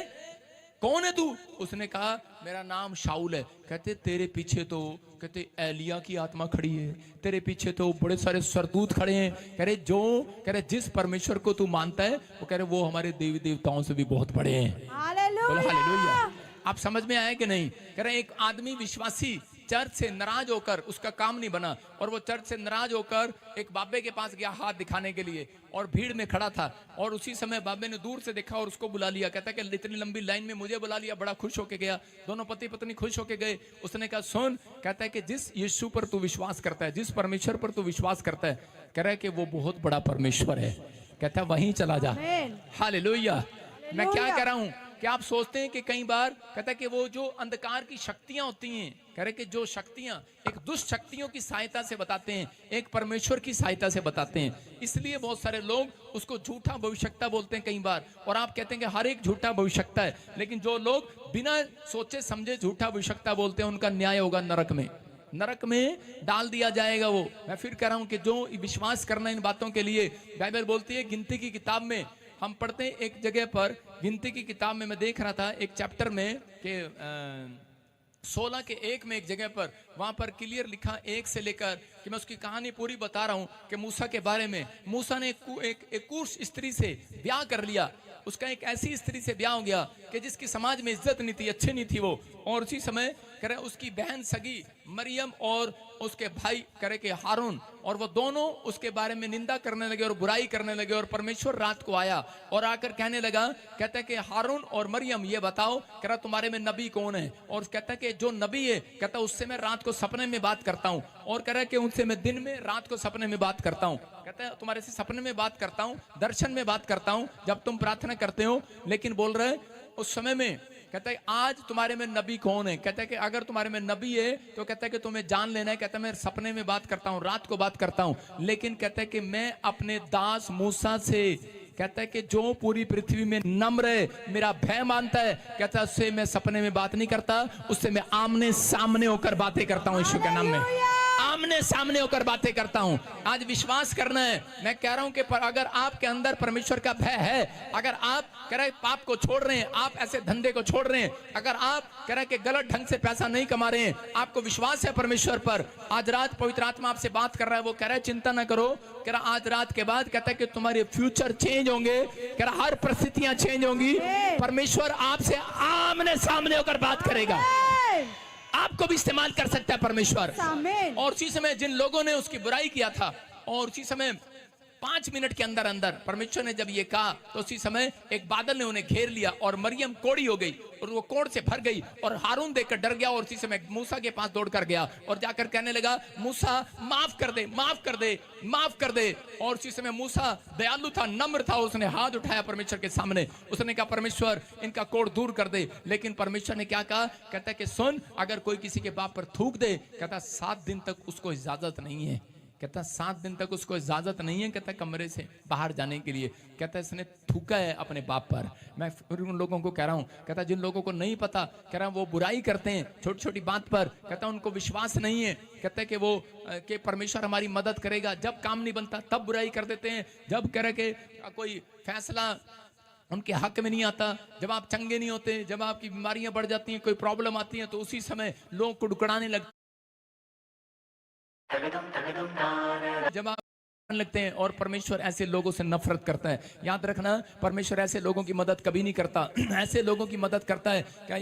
कौन है तू? उसने कहा मेरा नाम शाऊल है। कहते तेरे पीछे तो कहते एलिया की आत्मा खड़ी है, तेरे पीछे तो बड़े सारे सरदूत खड़े हैं। कह रहे जिस परमेश्वर को तू मानता है, वो कह रहे वो हमारे देवी देवताओं से भी बहुत बड़े हैं। हालेलुया। आप समझ में आया कि नहीं? कह रहे एक आदमी विश्वासी चर्च से नाराज होकर, उसका काम नहीं बना, और वो चर्च से नाराज होकर एक बाबे के पास गया हाथ दिखाने के लिए, और भीड़ में खड़ा था, और उसी समय बाबे ने दूर से देखा और उसको बुला लिया। कहता है कि इतनी लंबी लाइन में मुझे बुला लिया, बड़ा खुश होके गया। दोनों पति पत्नी खुश होके गए। उसने कहा सुन, कहता है कि जिस यीशु पर तू विश्वास करता है, जिस परमेश्वर पर तू विश्वास करता है, कह रहा है कि वो बहुत बड़ा परमेश्वर है। कहता है वहीं चला जा। हालेलुया। मैं क्या कह रहा हूं कि आप सोचते हैं कि कई बार कहता है कि वो जो अंधकार की शक्तियां होती हैं, कह रहे कि जो शक्तियां एक दुष्ट शक्तियों की सहायता से बताते हैं, एक परमेश्वर की सहायता से बताते हैं। इसलिए बहुत सारे लोग उसको झूठा भविष्यता बोलते हैं कई बार, और आप कहते हैं कि हर एक झूठा भविष्यता है। लेकिन जो लोग बिना सोचे समझे झूठा भविष्यता बोलते हैं, उनका न्याय होगा नरक में, नरक में डाल दिया जाएगा वो। मैं फिर कह रहा हूं कि जो विश्वास करना इन बातों के लिए, बाइबल बोलती है गिनती की किताब में हम पढ़ते हैं, एक जगह पर गिनती की किताब में मैं देख रहा था एक चैप्टर में कि 16 के 1 में एक जगह पर, वहां पर क्लियर लिखा 1 से लेकर, कि मैं उसकी कहानी पूरी बता रहा हूं कि मूसा के बारे में। मूसा ने एक कूश स्त्री से ब्याह कर लिया। उसका एक ऐसी स्त्री से ब्याह हो गया कि जिसकी समाज में इज्जत नहीं थी, अच्छी नहीं थी वो। और उसी समय करे उसकी बहन सगी मरियम और उसके भाई करे के हारून, और वो दोनों उसके बारे में निंदा करने लगे और बुराई करने लगे। और परमेश्वर रात को आया और आकर कहने लगा, कहता है कि हारून और मरियम ये बताओ कह रहा तुम्हारे में नबी कौन है। और कहता है कि जो नबी है कहता उससे मैं रात को सपने में बात करता हूँ, और कह रहा है कि उनसे मैं दिन में रात को सपने में बात करता हूँ। कहता है तुम्हारे से सपने में बात करता हूँ, दर्शन में बात करता हूँ जब तुम प्रार्थना करते हो। लेकिन बोल रहे उस समय में कहता है आज तुम्हारे में नबी कौन है। कहता है कि अगर तुम्हारे में नबी है तो कहता है कि तुम्हें जान लेना है। कहता है मैं सपने में बात करता हूँ, रात को बात करता हूँ, लेकिन कहता है कि मैं अपने दास मूसा से, कहता है कि जो पूरी पृथ्वी में नम्र है, मेरा भय मानता है, कहता है उससे मैं सपने में बात नहीं करता, उससे मैं आमने सामने होकर बातें करता हूँ। यीशु के नाम में आमने सामने होकर बातें करता हूं। आज विश्वास करना है। मैं कह रहा हूं कि अगर आपके अंदर परमेश्वर का भय है, अगर आप कह रहे पाप को छोड़ रहे हैं, आप ऐसे धंधे को छोड़ रहे हैं, अगर आप कह रहे कि गलत ढंग से पैसा नहीं कमा रहे हैं, आपको विश्वास है परमेश्वर पर, आज रात पवित्र आत्मा आपसे बात कर रहा है। वो कह रहा है चिंता ना करो, कह रहा आज रात के बाद कहता है कि तुम्हारे फ्यूचर चेंज होंगे, कह रहा हर परिस्थितियां चेंज होंगी। परमेश्वर आपसे आमने सामने होकर बात करेगा, आपको भी इस्तेमाल कर सकता है परमेश्वर। और उसी समय जिन लोगों ने उसकी बुराई किया था, और उसी समय 5 मिनट के अंदर अंदर परमेश्वर ने जब ये कहा तो उसी समय एक बादल ने उन्हें घेर लिया और मरियम कोड़ी हो गई और वो कोड़ से भर गई। और हारून देखकर डर गया और उसी समय मूसा के पास दौड़ कर गया और जाकर कहने लगा मूसा माफ कर दे, माफ कर दे, माफ कर दे। और उसी समय मूसा दयालु था, नम्र था, उसने हाथ उठाया परमेश्वर के सामने, उसने कहा परमेश्वर इनका कोड़ दूर कर दे। लेकिन परमेश्वर ने क्या कहा, कहता है कि सुन, अगर कोई किसी के बाप पर थूक दे, कहता 7 दिन तक उसको इजाजत नहीं है, कहता 7 दिन तक उसको इजाजत नहीं है, कहता कमरे से बाहर जाने के लिए। कहता इसने थूका है अपने बाप पर। मैं फिर उन लोगों को कह रहा हूं, कहता जिन लोगों को नहीं पता, कह रहा वो बुराई करते हैं छोटी छोटी बात पर, कहता उनको विश्वास नहीं है, कहता है कि वो कि परमेश्वर हमारी मदद करेगा, जब काम नहीं बनता तब बुराई कर देते हैं, जब कह रहे कि कोई फैसला उनके हक में नहीं आता, जब आप चंगे नहीं होते, जब आपकी बीमारियां बढ़ जाती हैं, कोई प्रॉब्लम आती है, तो उसी समय लोगों को डुकड़ाने लगते, जब आप लगते हैं। और परमेश्वर ऐसे लोगों से नफरत करता है। याद रखना, परमेश्वर ऐसे लोगों की मदद कभी नहीं करता। ऐसे लोगों की मदद करता है। क्या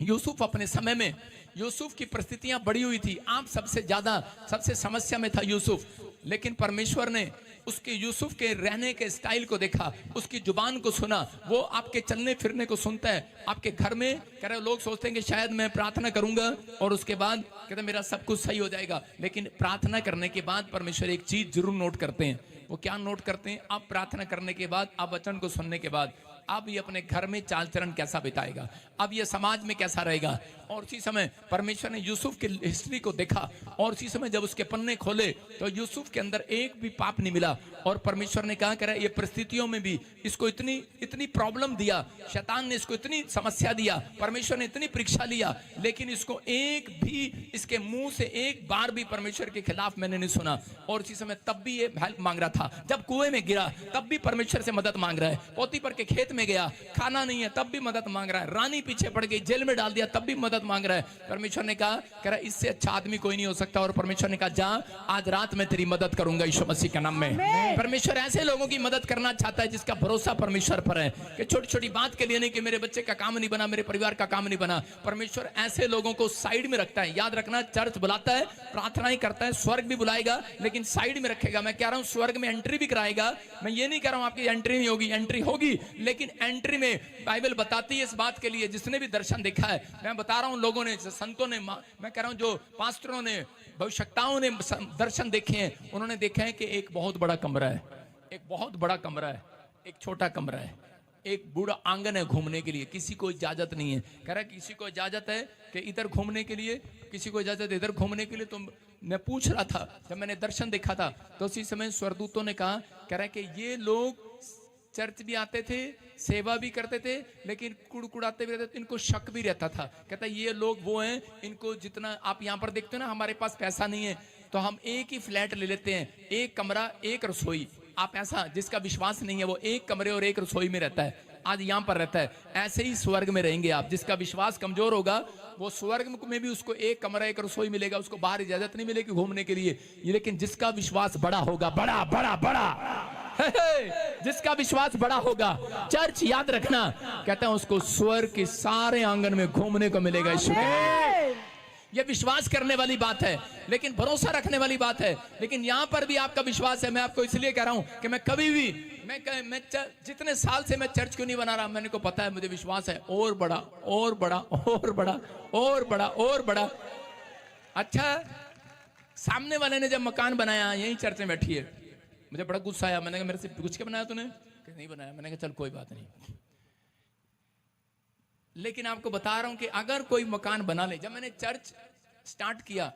यूसुफ अपने समय में, यूसुफ की परिस्थितियां बढ़ी हुई थी, आप सबसे ज्यादा सबसे समस्या में था यूसुफ, लेकिन परमेश्वर ने उसके यूसुफ के रहने के स्टाइल को देखा, उसकी जुबान को सुना, वो आपके चलने फिरने को सुनता है। आपके घर में कह रहे लोग सोचते हैं कि शायद मैं प्रार्थना करूंगा और उसके बाद कहते मेरा सब कुछ सही हो जाएगा, लेकिन प्रार्थना करने के बाद परमेश्वर एक चीज जरूर नोट करते हैं। वो क्या नोट करते हैं? आप प्रार्थना करने के बाद, आप वचन को सुनने के बाद, अब ये अपने घर में चाल चरण कैसा बिताएगा, अब ये समाज में कैसा रहेगा। और उसी समय परमेश्वर ने यूसुफ की हिस्ट्री को देखा और उसी समय जब उसके पन्ने खोले तो यूसुफ के अंदर एक भी पाप नहीं मिला। और परमेश्वर ने कहा करे ये परिस्थितियों में भी इसको इतनी प्रॉब्लम दिया, शैतान ने इसको इतनी समस्या दिया, परमेश्वर ने इतनी परीक्षा लिया, लेकिन इसको एक भी इसके मुंह से एक बार भी परमेश्वर के खिलाफ मैंने नहीं सुना। और उसी समय तब भी ये हेल्प मांग रहा था, जब कुएं में गिरा तब भी परमेश्वर से मदद मांग रहा है, पोतीफर के खेत में गया, खाना नहीं है तब भी मदद मांग रहा है, रानी पीछे पड़ गई, जेल में डाल दिया तब भी मदद मांग रहा है। परमेश्वर ने कहा कह रहा इससे अच्छा आदमी कोई नहीं हो सकता। और परमेश्वर ने कहा जा, आज रात में तेरी मदद करूंगा यीशु मसीह के नाम में। परमेश्वर ऐसे लोगों की मदद करना चाहता है जिसका भरोसा परमेश्वर पर है, कि छोटी छोटी बात के लिए नहीं कि मेरे बच्चे का काम नहीं बना, मेरे परिवार का काम नहीं बना। परमेश्वर ऐसे लोगों को साइड में रखता है। याद रखना, चर्च बुलाता है, प्रार्थना ही करता है, स्वर्ग भी बुलाएगा, लेकिन साइड में रखेगा। मैं कह रहा हूं स्वर्ग में एंट्री भी कराएगा, मैं ये नहीं कह रहा हूं आपकी एंट्री नहीं होगी, एंट्री होगी, लेकिन एंट्री में बाइबल बताती है इस बात के लिए जिसने भी दर्शन देखा है। मैं बता रहा हूं लोगों ने, संतों ने, मैं कह रहा हूं जो पास्टरों ने, भविष्यवक्ताओं ने दर्शन देखे हैं, उन्होंने देखा है कि एक बहुत बड़ा कमरा है, एक बहुत बड़ा कमरा है, एक छोटा कमरा है, एक बूढ़ा आंगन है घूमने के लिए, किसी को इजाजत नहीं है। कह रहा है किसी को इजाजत है कि इधर घूमने के लिए, किसी को इजाजत है इधर घूमने के लिए। तो मैं पूछ रहा था, जब मैंने दर्शन देखा था तो उसी समय स्वर्गदूतों ने कहा, कह रहा है कि ये लोग चर्च भी आते थे, सेवा भी करते थे, लेकिन कुड़कुड़ाते भी रहते थे, इनको शक भी रहता था। कहता ये लोग वो हैं, इनको जितना आप यहाँ पर देखते हो ना, हमारे पास पैसा नहीं है तो हम एक ही फ्लैट ले लेते हैं, एक कमरा एक रसोई। आप ऐसा, जिसका विश्वास नहीं है वो एक कमरे और एक रसोई में रहता है, आज यहाँ पर रहता है। ऐसे ही स्वर्ग में रहेंगे आप। जिसका विश्वास कमजोर होगा वो स्वर्ग में भी उसको एक कमरा एक रसोई मिलेगा, उसको बाहर इजाजत नहीं मिलेगी घूमने के लिए। लेकिन जिसका विश्वास बड़ा होगा, बड़ा बड़ा बड़ा, जिसका विश्वास बड़ा होगा, चर्च याद रखना, कहते हैं उसको स्वर्ग के सारे आंगन में घूमने को मिलेगा। ये विश्वास करने वाली बात है, लेकिन भरोसा रखने वाली बात है। लेकिन यहां पर भी आपका विश्वास है। मैं आपको इसलिए कह रहा हूं कि मैं कभी भी मैं जितने साल से मैं चर्च क्यों नहीं बना रहा, मैंने को पता है, मुझे विश्वास है और बड़ा और बड़ा और बड़ा और बड़ा और बड़ा। अच्छा, सामने वाले ने जब मकान बनाया, यही चर्च में बैठी है, मुझे बड़ा गुस्सा आया। मैंने कहा मेरे से पूछ के बनाया तूने? कि नहीं बनाया। मैंने कहा चल कोई बात नहीं, लेकिन आपको बता रहा हूं कि अगर कोई मकान बना ले, जब मैंने चर्च स्टार्ट किया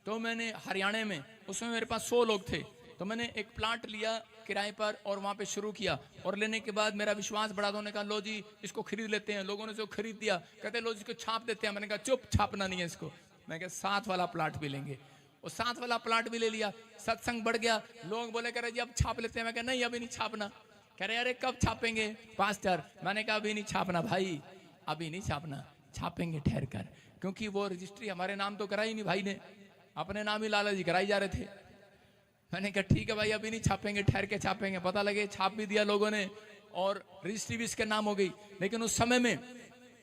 तो मैंने हरियाणा में, उसमें मेरे पास 100 लोग थे, तो मैंने एक प्लाट लिया किराए पर और वहां पे शुरू किया। और लेने के बाद मेरा विश्वास बढ़ा, तो उन्होंने कहा लो जी इसको खरीद लेते हैं। लोगों ने इसको खरीद दिया, कहते लो जी इसको छाप देते हैं। मैंने कहा चुप, छापना नहीं है इसको। मैं कहा 7 वाला प्लाट भी लेंगे, और 7 वाला प्लाट भी ले लिया। सत्संग बढ़ गया, लोग बोले कह रहे जी अब छाप लेते हैं। मैं कहा नहीं अभी नहीं छापना। कह रहे अरे कब छापेंगे पास्टर? मैंने कहा अभी नहीं छापना भाई, अभी नहीं छापना, छापेंगे ठहर कर, क्योंकि वो रजिस्ट्री हमारे नाम तो कराई नहीं भाई ने, अपने नाम ही लाला जी कराई जा रहे थे। मैंने कहा ठीक है भाई अभी नहीं छापेंगे, ठहर के छापेंगे। पता लगे छाप भी दिया लोगों ने और रजिस्ट्री भी इसके नाम हो गई। लेकिन उस समय में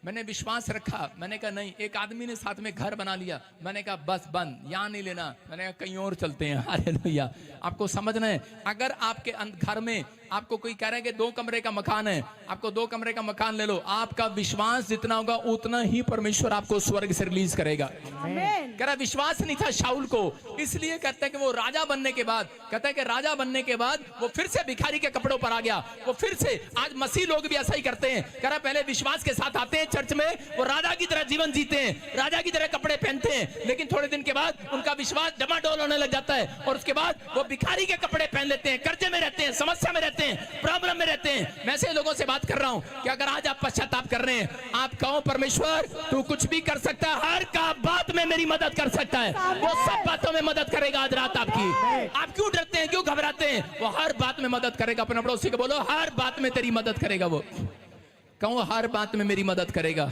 मैंने विश्वास रखा। मैंने कहा नहीं, एक आदमी ने साथ में घर बना लिया। मैंने कहा बस बंद, यहाँ नहीं लेना। मैंने कहा कहीं और चलते हैं। हालेलुया। आपको समझना है, अगर आपके घर में आपको कोई कह रहा है कि 2 कमरे का मकान है, आपको 2 कमरे का मकान ले लो, आपका विश्वास जितना होगा उतना ही परमेश्वर आपको स्वर्ग से रिलीज करेगा। कह रहा विश्वास नहीं था शाऊल को, इसलिए कहते हैं कि वो राजा बनने के बाद, कहता है कि राजा बनने के बाद वो फिर से भिखारी के कपड़ों पर आ गया। वो फिर से, आज मसीह लोग भी ऐसा ही करते हैं। कह रहा पहले विश्वास के साथ आते हैं चर्च में, वो राजा की तरह जीवन जीते हैं, राजा की तरह कपड़े पहनते हैं, लेकिन थोड़े दिन के बाद उनका विश्वास डमाडोल होने लग जाता है और उसके बाद वो भिखारी के कपड़े पहन लेते हैं, कर्जे में रहते हैं, समस्या में रहते हैं, प्रॉब्लम में रहते हैं। मैं ऐसे लोगों से बात कर रहा हूं कि अगर आज आप पश्चाताप कर रहे हैं, आप कहो परमेश्वर तू कुछ भी कर सकता है, हर का बात में मेरी मदद कर सकता है, वो सब बातों में मदद करेगा। आज रात आपकी, आप क्यों डरते हैं, क्यों घबराते हैं? वो हर बात में मदद करेगा। अपने पड़ोसी को बोलो हर बात में तेरी मदद करेगा। वो कहो हर बात में मेरी मदद करेगा।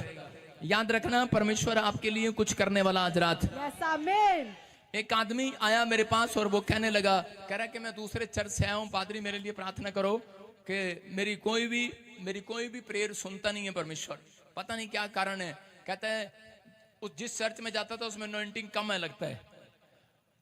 याद रखना परमेश्वर आपके लिए कुछ करने वाला आज रात। एक आदमी आया मेरे पास और वो कहने लगा, कह रहा कि मैं दूसरे चर्च से आया हूं, पादरी मेरे लिए प्रार्थना करो कि मेरी कोई भी प्रेयर सुनता नहीं है परमेश्वर, पता नहीं क्या कारण है। कहता है उस जिस चर्च में जाता था उसमें अनॉइंटिंग कम है लगता है।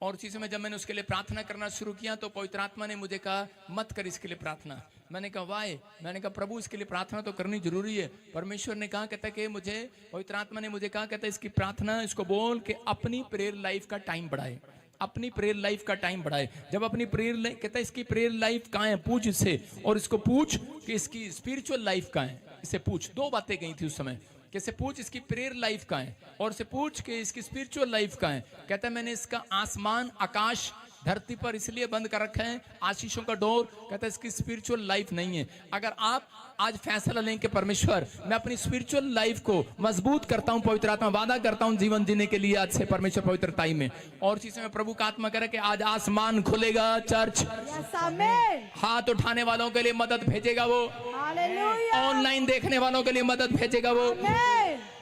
और उसी समय जब मैंने उसके लिए प्रार्थना करना शुरू किया तो पवित्र आत्मा ने मुझे कहा मत कर इसके लिए प्रार्थना। मैंने कहा वाई? मैंने कहा प्रभु इसके लिए प्रार्थना तो करनी जरूरी है। परमेश्वर ने कहा, कहता है कि मुझे पवित्र आत्मा ने मुझे कहा, कहता है इसकी प्रार्थना, इसको बोल के अपनी प्रेयर लाइफ का टाइम बढ़ाए, अपनी प्रेयर लाइफ का टाइम बढ़ाए। जब अपनी प्रेयर, कहता है इसकी प्रेयर लाइफ कहाँ है, पूछ इससे, और इसको पूछ कि इसकी स्पिरिचुअल लाइफ कहाँ है, इससे पूछ। 2 बातें कही थी उस समय, कैसे पूछ इसकी प्रेयर लाइफ कहाँ है और से पूछ के इसकी स्पिरिचुअल लाइफ कहाँ है। कहता है मैंने इसका आसमान आकाश धरती पर इसलिए बंद कर रखा है, आशीषों का डोर। कहता है इसकी स्पिरिचुअल लाइफ नहीं है। अगर आप आज फैसला लें कि परमेश्वर मैं अपनी स्पिरिचुअल लाइफ को मजबूत करता हूं, पवित्र आत्मा वादा करता हूं जीवन जीने के लिए आज से परमेश्वर पवित्रताई में, और इसी समय प्रभु का आत्मा करे कि आज आसमान खुलेगा, चर्च हाथ उठाने वालों के लिए मदद भेजेगा, वो ऑनलाइन देखने वालों के लिए मदद भेजेगा। वो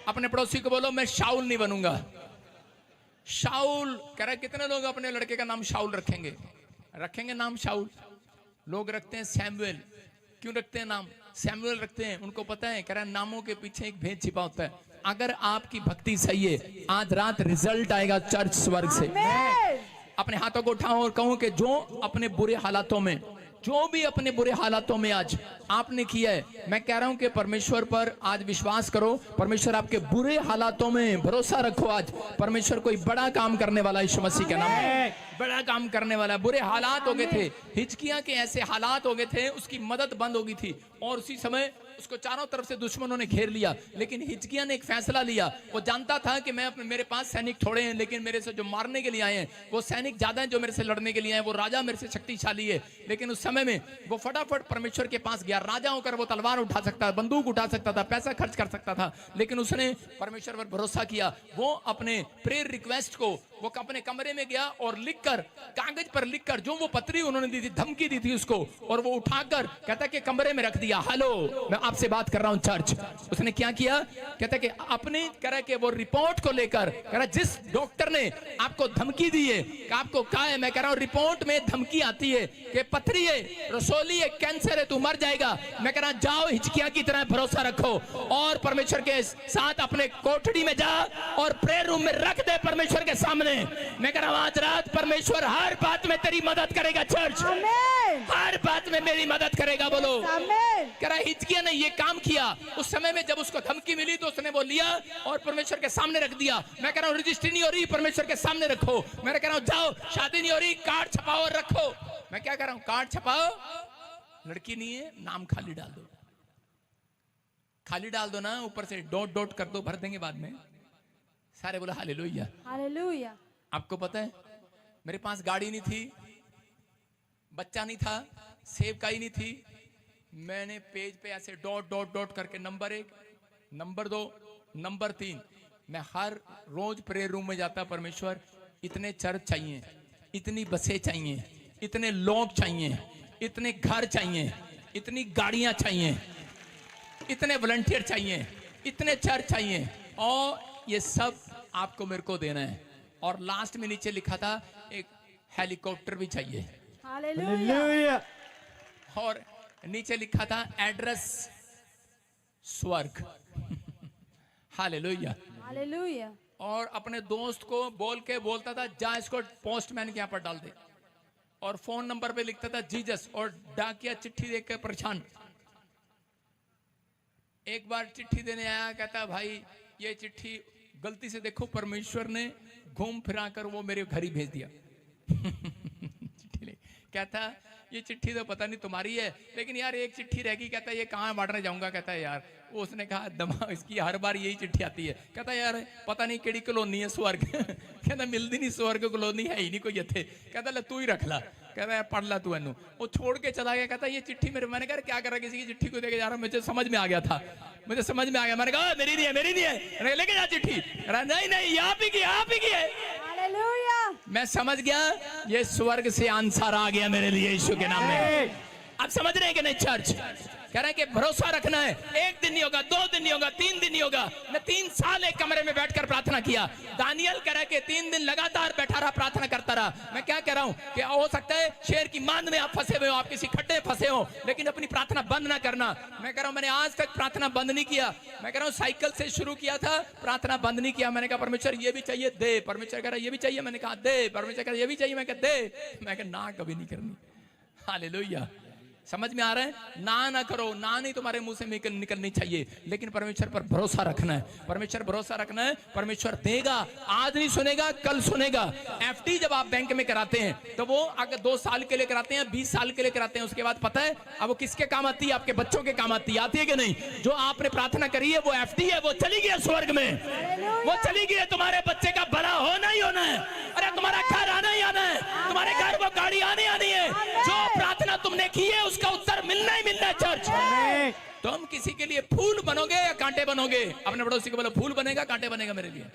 अपने पड़ोसी को बोलो मैं शाऊल नहीं बनूंगा। शाऊल कह रहा है कितने लोग अपने लड़के का नाम शाऊल रखेंगे नाम शाऊल? लोग रखते हैं सैमुएल। क्यों रखते हैं नाम सैमुएल रखते हैं? उनको पता है, कह रहा है नामों के पीछे एक भेद छिपा होता है। अगर आपकी भक्ति सही है, आज रात रिजल्ट आएगा चर्च स्वर्ग से। अपने हाथों को उठाओ और कहूं कि जो अपने बुरे हालातों में, जो भी अपने बुरे हालातों में आज आपने किया है, मैं कह रहा हूं कि परमेश्वर पर आज विश्वास करो। परमेश्वर आपके बुरे हालातों में भरोसा रखो। आज परमेश्वर कोई बड़ा काम करने वाला है, यीशु मसीह के नाम में बड़ा काम करने वाला है। बुरे हालात हो गए थे, हिजकिय्याह के ऐसे हालात हो गए थे, उसकी मदद बंद हो गई थी और उसी समय उसको चारों तरफ से दुश्मनों ने घेर लिया। लेकिन हिजकिय्याह ने एक फैसला लिया। वो जानता था कि मैं मेरे पास सैनिक थोड़े हैं, लेकिन मेरे से जो मारने के लिए आए हैं वो सैनिक ज्यादा हैं जो मेरे से लड़ने के लिए आए। वो राजा मेरे से शक्तिशाली है। लेकिन उस समय में वो फटाफट परमेश्वर के पास गया। राजा होकर वो तलवार उठा सकता, बंदूक उठा सकता था, पैसा खर्च कर सकता था, लेकिन उसने परमेश्वर पर भरोसा किया। वो अपने प्रेयर रिक्वेस्ट को वो अपने कमरे में गया और लिखकर, कागज पर लिखकर, जो वो पत्री उन्होंने दी थी, धमकी दी थी उसको, और वो उठाकर कहता कि कमरे में रख दिया। हेलो, मैं आपसे बात कर रहा हूं चर्च। उसने क्या किया, कहता है कि अपने कह के वो रिपोर्ट को लेकर कह रहा जिस डॉक्टर ने आपको धमकी दी है कि आपको कहा है, मैं कह रहा हूं रिपोर्ट में धमकी आती है कि पथरी है, रसोली है, कैंसर है, तू मर जाएगा। मैं कह रहा जाओ हिचकिया की तरह भरोसा रखो और परमेश्वर के साथ अपने कोठड़ी में जा और प्रेयर रूम में रख दे परमेश्वर के सामने। मैं कह रहा हूं आज रात परमेश्वर हर बात में तेरी मदद करेगा चर्च, हर बात में मेरी मदद करेगा। बोलो कह रहा हिचकिया ने ये काम किया। उस समय में जब उसको धमकी मिली तो उसने वो लिया और परमेश्वर के सामने रख दिया। मैं कह रहा हूं रजिस्ट्री नहीं हो रही, परमेश्वर के सामने रखो। मैं कह रहा हूं जाओ, शादी नहीं हो रही, कार्ड छपाओ और रखो। मैं क्या कह रहा हूं, कार्ड छपाओ, लड़की नहीं है, नाम खाली डाल दो, खाली डाल दो ना, ऊपर से डॉट डॉट कर दो, भर देंगे बाद में। सारे बोला हालेलुया हालेलुया। आपको पता है मेरे पास गाड़ी नहीं थी, बच्चा नहीं था, सेवकाई नहीं थी, मैंने पेज पे ऐसे डॉट डॉट डॉट करके नंबर 1, नंबर 2, नंबर 3, मैं हर रोज प्रेयर रूम में जाता। परमेश्वर इतने चर्च चाहिए, इतनी बसें चाहिए, इतने लोग चाहिए, इतने घर चाहिए, इतनी गाड़ियां चाहिए, इतने वॉलंटियर चाहिए, इतने चर्च चाहिए, और ये सब आपको मेरे को देना है। और लास्ट में नीचे लिखा था एक हेलीकॉप्टर भी चाहिए, हालेलुया। और नीचे लिखा था एड्रेस स्वर्ग। Hallelujah hallelujah. और अपने दोस्त को बोलता था जा इसको पोस्टमैन के यहाँ पर डाल दे, और फोन नंबर पे लिखता था जीसस, और डाकिया चिट्ठी देख के परेशान। एक बार चिट्ठी देने आया, कहता भाई ये चिट्ठी गलती से देखो परमेश्वर ने घूम फिरा कर वो मेरे घर ही भेज दिया। कहता ये चिट्ठी तो पता नहीं तुम्हारी है, लेकिन यार एक चिट्ठी रहेगी। कहता ये कहाँ बांटने जाऊंगा। कहता है यार, उसने कहा दमा इसकी हर बार यही चिट्ठी आती है। कहता यार पता नहीं केड़ी कॉलोनी है स्वर्ग। कहता मिलती नहीं, स्वर्ग कॉलोनी है ही नहीं कोई इत्थे। कहता ले तू ही रख ला। कहता है पढ़ ला तू इनू। वो छोड़ के चला गया। कहता ये चिट्ठी मेरे, मैंने कहा क्या कर रहा, किसी की चिट्ठी को देके जा रहा हूं। मुझे समझ में आ गया था, मुझे समझ में आ गया। मैंने कहा मेरी नहीं है, मेरी नहीं है, लेके जा चिट्ठी। नहीं नहीं आप ही की, आप ही की है। हालेलुया। मैं समझ गया ये स्वर्ग से आंसर आ गया मेरे लिए यीशु के नाम में। आप समझ रहे हैं कि नहीं चर्च? कह रहे हैं कि भरोसा रखना है। एक दिन नहीं होगा, 2 दिन नहीं होगा, 3 दिन नहीं होगा। मैं 3 साल एक कमरे में बैठकर प्रार्थना किया। दानियल कह रहा है कि 3 दिन लगातार बैठा रहा, प्रार्थना करता रहा। मैं क्या कह रहा हूं कि हो सकता है शेर की मांद में आप फंसे हुए हो, आप किसी खड्डे में फंसे हो, लेकिन अपनी प्रार्थना बंद ना करना। मैं कह रहा हूं मैंने आज तक प्रार्थना बंद नहीं किया। मैं कह रहा हूं साइकिल से शुरू किया था, प्रार्थना बंद नहीं किया। मैंने कहा परमेश्वर ये भी चाहिए दे, परमेश्वर कह रहा ये भी चाहिए, मैंने कहा दे, परमेश्वर कह रहा ये भी चाहिए, मैं कहा दे। मैं कहा ना कभी नहीं करनी। हालेलुया। समझ में आ रहा है? ना करो, ना नहीं तुम्हारे मुंह से निकलनी चाहिए, लेकिन परमेश्वर पर भरोसा रखना है। परमेश्वर भरोसा रखना है, परमेश्वर देगा। आज नहीं सुनेगा, कल सुनेगा। एफडी जब आप बैंक में कराते हैं तो वो अगर 2 साल के लिए कराते हैं, 20 साल के लिए कराते हैं, उसके बाद पता है अब वो किसके काम आती है? आपके बच्चों के काम आती है। आती है कि नहीं? जो आपने प्रार्थना करी है वो एफडी है, वो चली गई है स्वर्ग में, वो चली गई है। तुम्हारे बच्चे का भला होना ही होना है। अरे तुम्हारा घर आना ही आना है, तुम्हारे घर वो गाड़ी आनी आनी है। जो प्रार्थना तुमने की है उसका उत्तर मिलना ही मिलना है चर्च। तुम किसी के लिए फूल बनोगे या कांटे बनोगे? अपने पड़ोसी को बोलो फूल बनेगा, कांटे बनेगा मेरे लिए।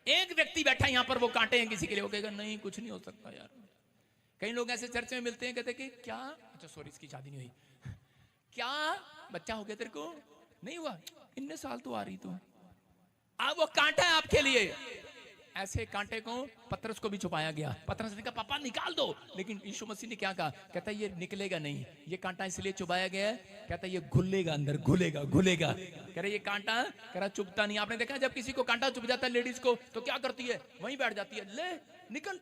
एक व्यक्ति बैठा यहाँ पर, वो कांटे हैं किसी के लिए, वो कहेगा नहीं कुछ नहीं हो सकता यार। कई लोग ऐसे चर्च में मिलते हैं, कहते कि क्या, अच्छा सॉरी इसकी शादी नहीं हुई, क्या बच्चा हो गया तेरे को? नहीं हुआ, इतने साल तो आ रही तू। अब वो कांटा है आपके लिए। ऐसे कांटे को पतरस को भी छुपाया गया। पतरस ने कहा पापा निकाल दो, लेकिन यीशु मसीह ने क्या कहा? कहता है ये निकलेगा नहीं, ये कांटा इसलिए चुपाया गया है। कहता है ये घुलेगा अंदर, घुलेगा घुलेगा। कह रहे ये कांटा, कह रहा चुभता नहीं। आपने देखा जब किसी को कांटा चुभ जाता है लेडीज को तो क्या करती है? वहीं बैठ जाती है, ले निकल,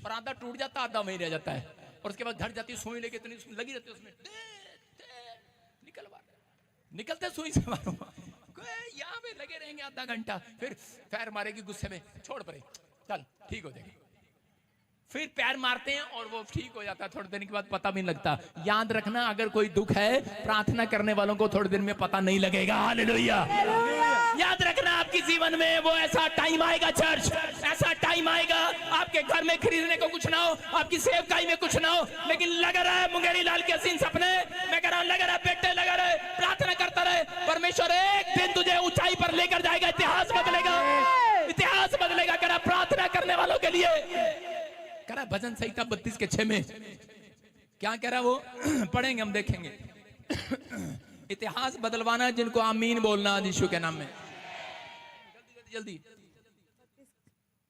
और आधा टूट जाता, आधा वहीं रह जाता है, और उसके बाद घर जाती है, सुई लेके इतनी लगी रहती है उसमें, निकल बाहर, निकलते सुई से मारो, यहाँ पे लगे रहेंगे आधा घंटा, फिर पैर मारेगी गुस्से में, छोड़ परे, चल ठीक हो जाएगी। फिर पैर मारते हैं और वो ठीक हो जाता है, थोड़े दिन के बाद पता भी नहीं लगता। याद रखना अगर कोई दुख है, प्रार्थना करने वालों को थोड़े दिन में पता नहीं लगेगा। हालेलुया। याद रखना आपके जीवन में वो ऐसा टाइम आएगा चर्च, ऐसा टाइम आएगा आपके घर में खरीदने को कुछ ना हो, आपकी सेवकाई में कुछ ना हो, लेकिन लगा रहा है मुंगेरी लाल के हसीन सपने, मैं कह रहा हूं लगा रहा बेटे, लगा रहे, प्रार्थना करता रहे, परमेश्वर एक दिन तुझे ऊंचाई पर लेकर जाएगा। इतिहास बदलेगा, इतिहास बदलेगा। कह रहा प्रार्थना करने वालों के लिए, कह रहा भजन संहिता 32 के 6 में क्या कह रहा वो पढ़ेंगे, हम देखेंगे। इतिहास बदलवाना है जिनको आमीन बोलना है यीशु के नाम में। जल्दी जल्दी।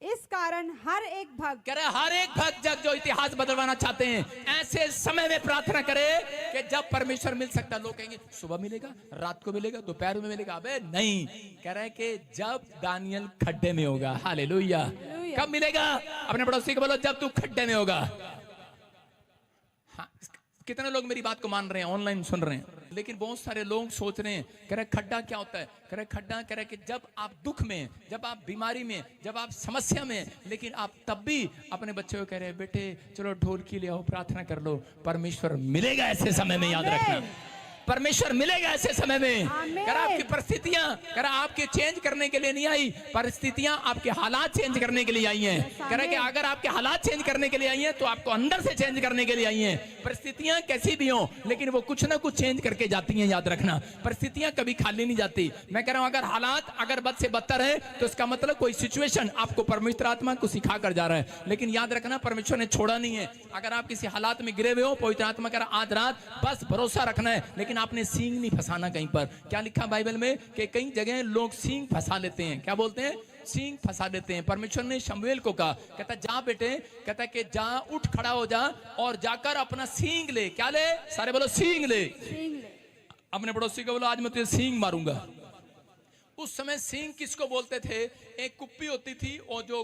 इस कारण हर एक भक्त, कह रहे हर एक भक्त जब जो इतिहास बदलवाना चाहते हैं ऐसे समय में प्रार्थना करे कि जब परमेश्वर मिल सकता है। लोग कहेंगे सुबह मिलेगा, रात को मिलेगा, दोपहर में मिलेगा। अबे नहीं, कह रहे हैं कि जब दानियल खड्डे में होगा। हालेलुया। कब मिलेगा? अपने पड़ोसी को बोलो जब तू खड्डे में होगा। हाँ, कितने लोग मेरी बात को मान रहे हैं, ऑनलाइन सुन रहे हैं? लेकिन बहुत सारे लोग सोच रहे हैं, कह रहे खड्डा क्या होता है? कह रहे खड्डा कह रहे कि जब आप दुख में, जब आप बीमारी में, जब आप समस्या में, लेकिन आप तब भी अपने बच्चों को कह रहे हैं बेटे चलो ढोलकी ले आओ, प्रार्थना कर लो। परमेश्वर मिलेगा ऐसे समय में, याद रखना परमेश्वर मिलेगा ऐसे समय में। कर आपकी परिस्थितियां, कर आपके चेंज करने के लिए नहीं आई, परिस्थितियां आपके हालात चेंज करने के लिए आई हैं। कह कि अगर आपके हालात चेंज करने के लिए आई हैं तो आपको अंदर से चेंज करने के लिए आई हैं। परिस्थितियां कैसी भी हो लेकिन वो कुछ ना कुछ चेंज करके जाती हैं, याद रखना। परिस्थितियां कभी खाली नहीं जाती। मैं कह रहा हूं अगर हालात अगर बद से बदतर है तो इसका मतलब कोई सिचुएशन आपको परमेश्वर आत्मा को सिखा कर जा रहा है। लेकिन याद रखना परमेश्वर ने छोड़ा नहीं है। अगर आप किसी हालात में गिरे हुए हो, पवित्र आत्मा कह रहा आज रात बस भरोसा रखना है, लेकिन आपने सींग नहीं फंसाना। कहीं पर क्या लिखा बाइबल में कि कई जगह लोग सींग फंसा लेते हैं। क्या बोलते हैं? सींग फंसा देते हैं। परमेश्वर ने शमूएल को कहा, कहता जा बेटे, कहता कि जा उठ खड़ा हो जा और जाकर अपना सींग ले। क्या ले? सारे बोलो सींग ले। अपने पड़ोसी को बोलो आज मैं तुझे सींग मारूंगा। उस समय सींग किसको बोलते थे? एक कुप्पी होती थी और जो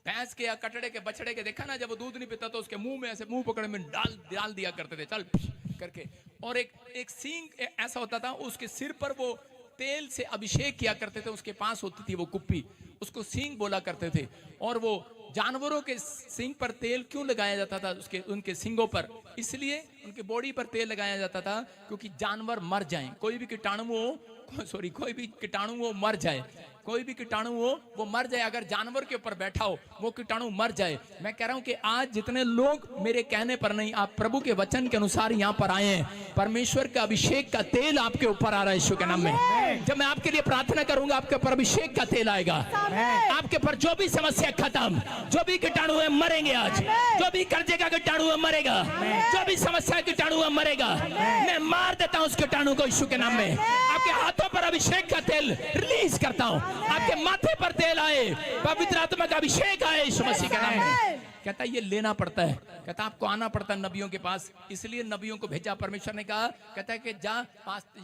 भैंस के या कटड़े के बछड़े के देखा ना, जब वो दूध नहीं पीता तो उसके मुंह में ऐसे मुंह पकड़े में डाल दिया करते थे, चल करके। और एक सींग ऐसा होता था, उसके सिर पर वो तेल से अभिषेक किया करते थे। उसके पास होती थी वो कुप्पी, उसको सींग बोला करते थे। और वो जानवरों के सींग पर तेल क्यों लगाया जाता था? उनके सींगों पर इसलिए उनके बॉडी पर तेल लगाया जाता था क्योंकि जानवर मर जाएं, कोई भी कीटाणु वो मर जाए, कोई भी कीटाणु वो मर जाए। अगर जानवर के ऊपर बैठा हो वो कीटाणु मर जाए। मैं कह रहा हूं कि आज जितने लोग मेरे कहने पर नहीं, आप प्रभु के वचन के अनुसार यहाँ पर आए हैं, परमेश्वर का अभिषेक का तेल आपके ऊपर आ रहा है यीशु के नाम में। जब मैं आपके लिए प्रार्थना करूंगा आपके ऊपर अभिषेक का तेल आएगा। आपके ऊपर जो भी समस्या खत्म, जो भी कीटाणु है मरेंगे आज, जो भी कर्जे का कीटाणु है मरेगा, जो भी समस्या कीटाणु है मरेगा। मैं मार देता हूं उस कीटाणु को यीशु के नाम में। आपके हाथों पर अभिषेक का तेल रिलीज करता हूं, आपके माथे पर तेल आए, पवित्र आत्मा का अभिषेक आए यीशु मसीह के नाम में। कहता ये लेना पड़ता है, कहता आपको आना पड़ता है नबियों के पास, इसलिए नबियों को भेजा परमेश्वर ने। कहा कहता है कि जा,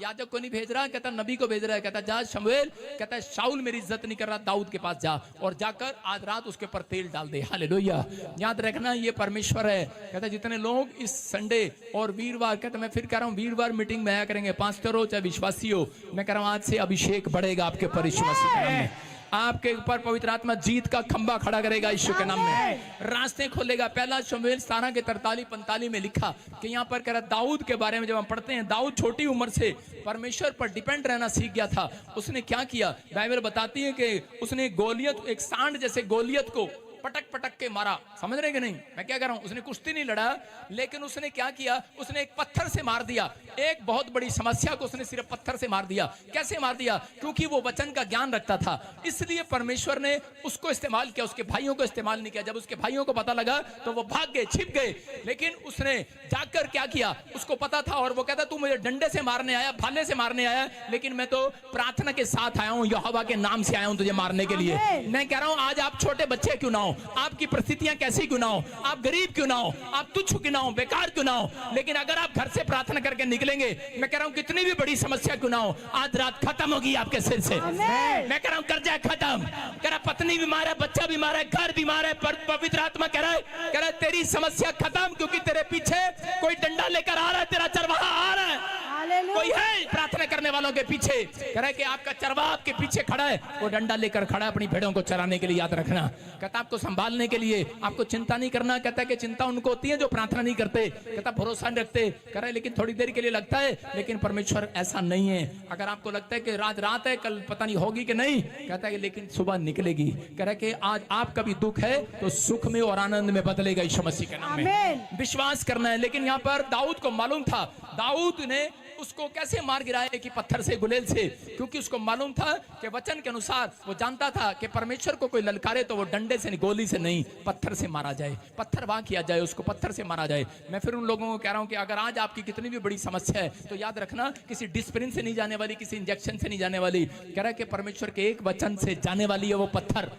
याजक को नहीं भेज रहा, कहता नबी को भेज रहा है। कहता जा शमूएल, कहता है शाऊल मेरी इज्जत नहीं कर रहा, दाऊद के पास जा और जाकर आज रात उसके ऊपर तेल डाल दे। हालेलुया। याद रखना ये परमेश्वर है। कहता जितने लोग इस संडे और वीरवार, कहता मैं फिर कह रहा हूँ वीरवार मीटिंग में आया करेंगे, पास्टर हो चाहे विश्वासी हो, मैं कह रहा हूँ आज से अभिषेक बढ़ेगा आपके ऊपर यीशु मसीह के नाम में। आपके ऊपर पवित्र आत्मा जीत का खंबा खड़ा करेगा यीशु के नाम में, रास्ते खोलेगा। पहला शमूएल 17 के 43-45 में लिखा कि यहाँ पर कह रहा दाऊद के बारे में जब हम पढ़ते हैं, दाऊद छोटी उम्र से परमेश्वर पर डिपेंड रहना सीख गया था। उसने क्या किया? बाइबल बताती है कि उसने गोलियत, एक सांड जैसे गोलियत को पटक पटक के मारा। समझ रहे कि नहीं मैं क्या कह रहा हूं? उसने कुश्ती नहीं लड़ा, लेकिन उसने क्या किया? उसने एक पत्थर से मार दिया। एक बहुत बड़ी समस्या को उसने सिर्फ पत्थर से मार दिया। कैसे मार दिया? क्योंकि वो वचन का ज्ञान रखता था, इसलिए परमेश्वर ने उसको इस्तेमाल किया, उसके भाइयों को इस्तेमाल नहीं किया। जब उसके भाइयों को पता लगा तो वो भाग गए, छिप गए, लेकिन उसने जाकर क्या किया? उसको पता था और वो कहता तू मुझे डंडे से मारने आया, भाले से मारने आया, लेकिन मैं तो प्रार्थना के साथ आया हूं, यहोवा के नाम से आया हूं तुझे मारने के लिए। मैं कह रहा हूं आज आप छोटे बच्चे क्यों ना हो, आपकी परिस्थितियां कैसी क्यों ना हो, आप गरीब क्यों ना हो, आप तुच्छ क्यों ना हो, बेकार क्यों ना हो, लेकिन अगर आप घर से प्रार्थना करके निकलेंगे, मैं कह रहा हूं कितनी भी बड़ी समस्या क्यों ना हो, आज रात खत्म होगी आपके सिर से। मैं कह रहा हूं कर्जा खत्म, कह रहा पत्नी बीमार है, बच्चा बीमार है, घर बीमार है, पर पवित्र आत्मा कह रहा है तेरी समस्या खत्म, क्योंकि तेरे पीछे कोई डंडा लेकर आ रहा है, तेरा चरवाहा आ रहा है। कोई है प्रार्थना करने वालों के पीछे, कह रहा है कि आपका चरवाहा आपके पीछे खड़ा है, वो डंडा लेकर खड़ा है अपनी भेड़ों को चराने के लिए। याद रखना, कहता आपको संभालने के लिए, आपको चिंता नहीं करना। कहता है कि चिंता उनको होती है जो प्रार्थना नहीं करते, कहता भरोसा नहीं रखते, कह रहा है लेकिन थोड़ी देर के लिए लगता है, लेकिन परमेश्वर ऐसा नहीं है। अगर आपको लगता है कि रात है, कल पता नहीं होगी कि नहीं, कहता है लेकिन सुबह निकलेगी। कह रहा है कि आज आपका भी दुख है तो सुख में और आनंद में बदलेगा यीशु मसीह के नाम में। विश्वास करना है। लेकिन यहाँ पर दाऊद को मालूम था, दाऊद ने उसको कैसे मार गिराया कि पत्थर से, गुलेल से, क्योंकि उसको मालूम था कि वचन के अनुसार वो जानता था कि परमेश्वर को कोई ललकारे तो वो डंडे से, गोली से नहीं, पत्थर से मारा जाए, पत्थर वहां किया जाए, उसको पत्थर से मारा जाए। मैं फिर उन लोगों को कह रहा हूं कि अगर आज आपकी कितनी भी बड़ी समस्या है तो याद रखना किसी डिस्प्रिन से नहीं जाने वाली, किसी इंजेक्शन से नहीं जाने वाली, कह रहा है कि परमेश्वर के एक वचन से जाने वाली है वो पत्थर।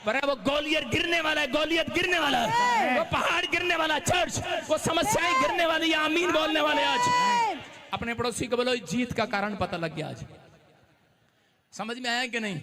वो गोलियत गिरने वाला है, गोलियत गिरने वाला है, वो पहाड़ गिरने वाला, चर्च वो समस्याएं गिरने वाली है। आमीन बोलने वाले आज अपने पड़ोसी को बोलो जीत का कारण पता लग गया। आज समझ में आया कि नहीं?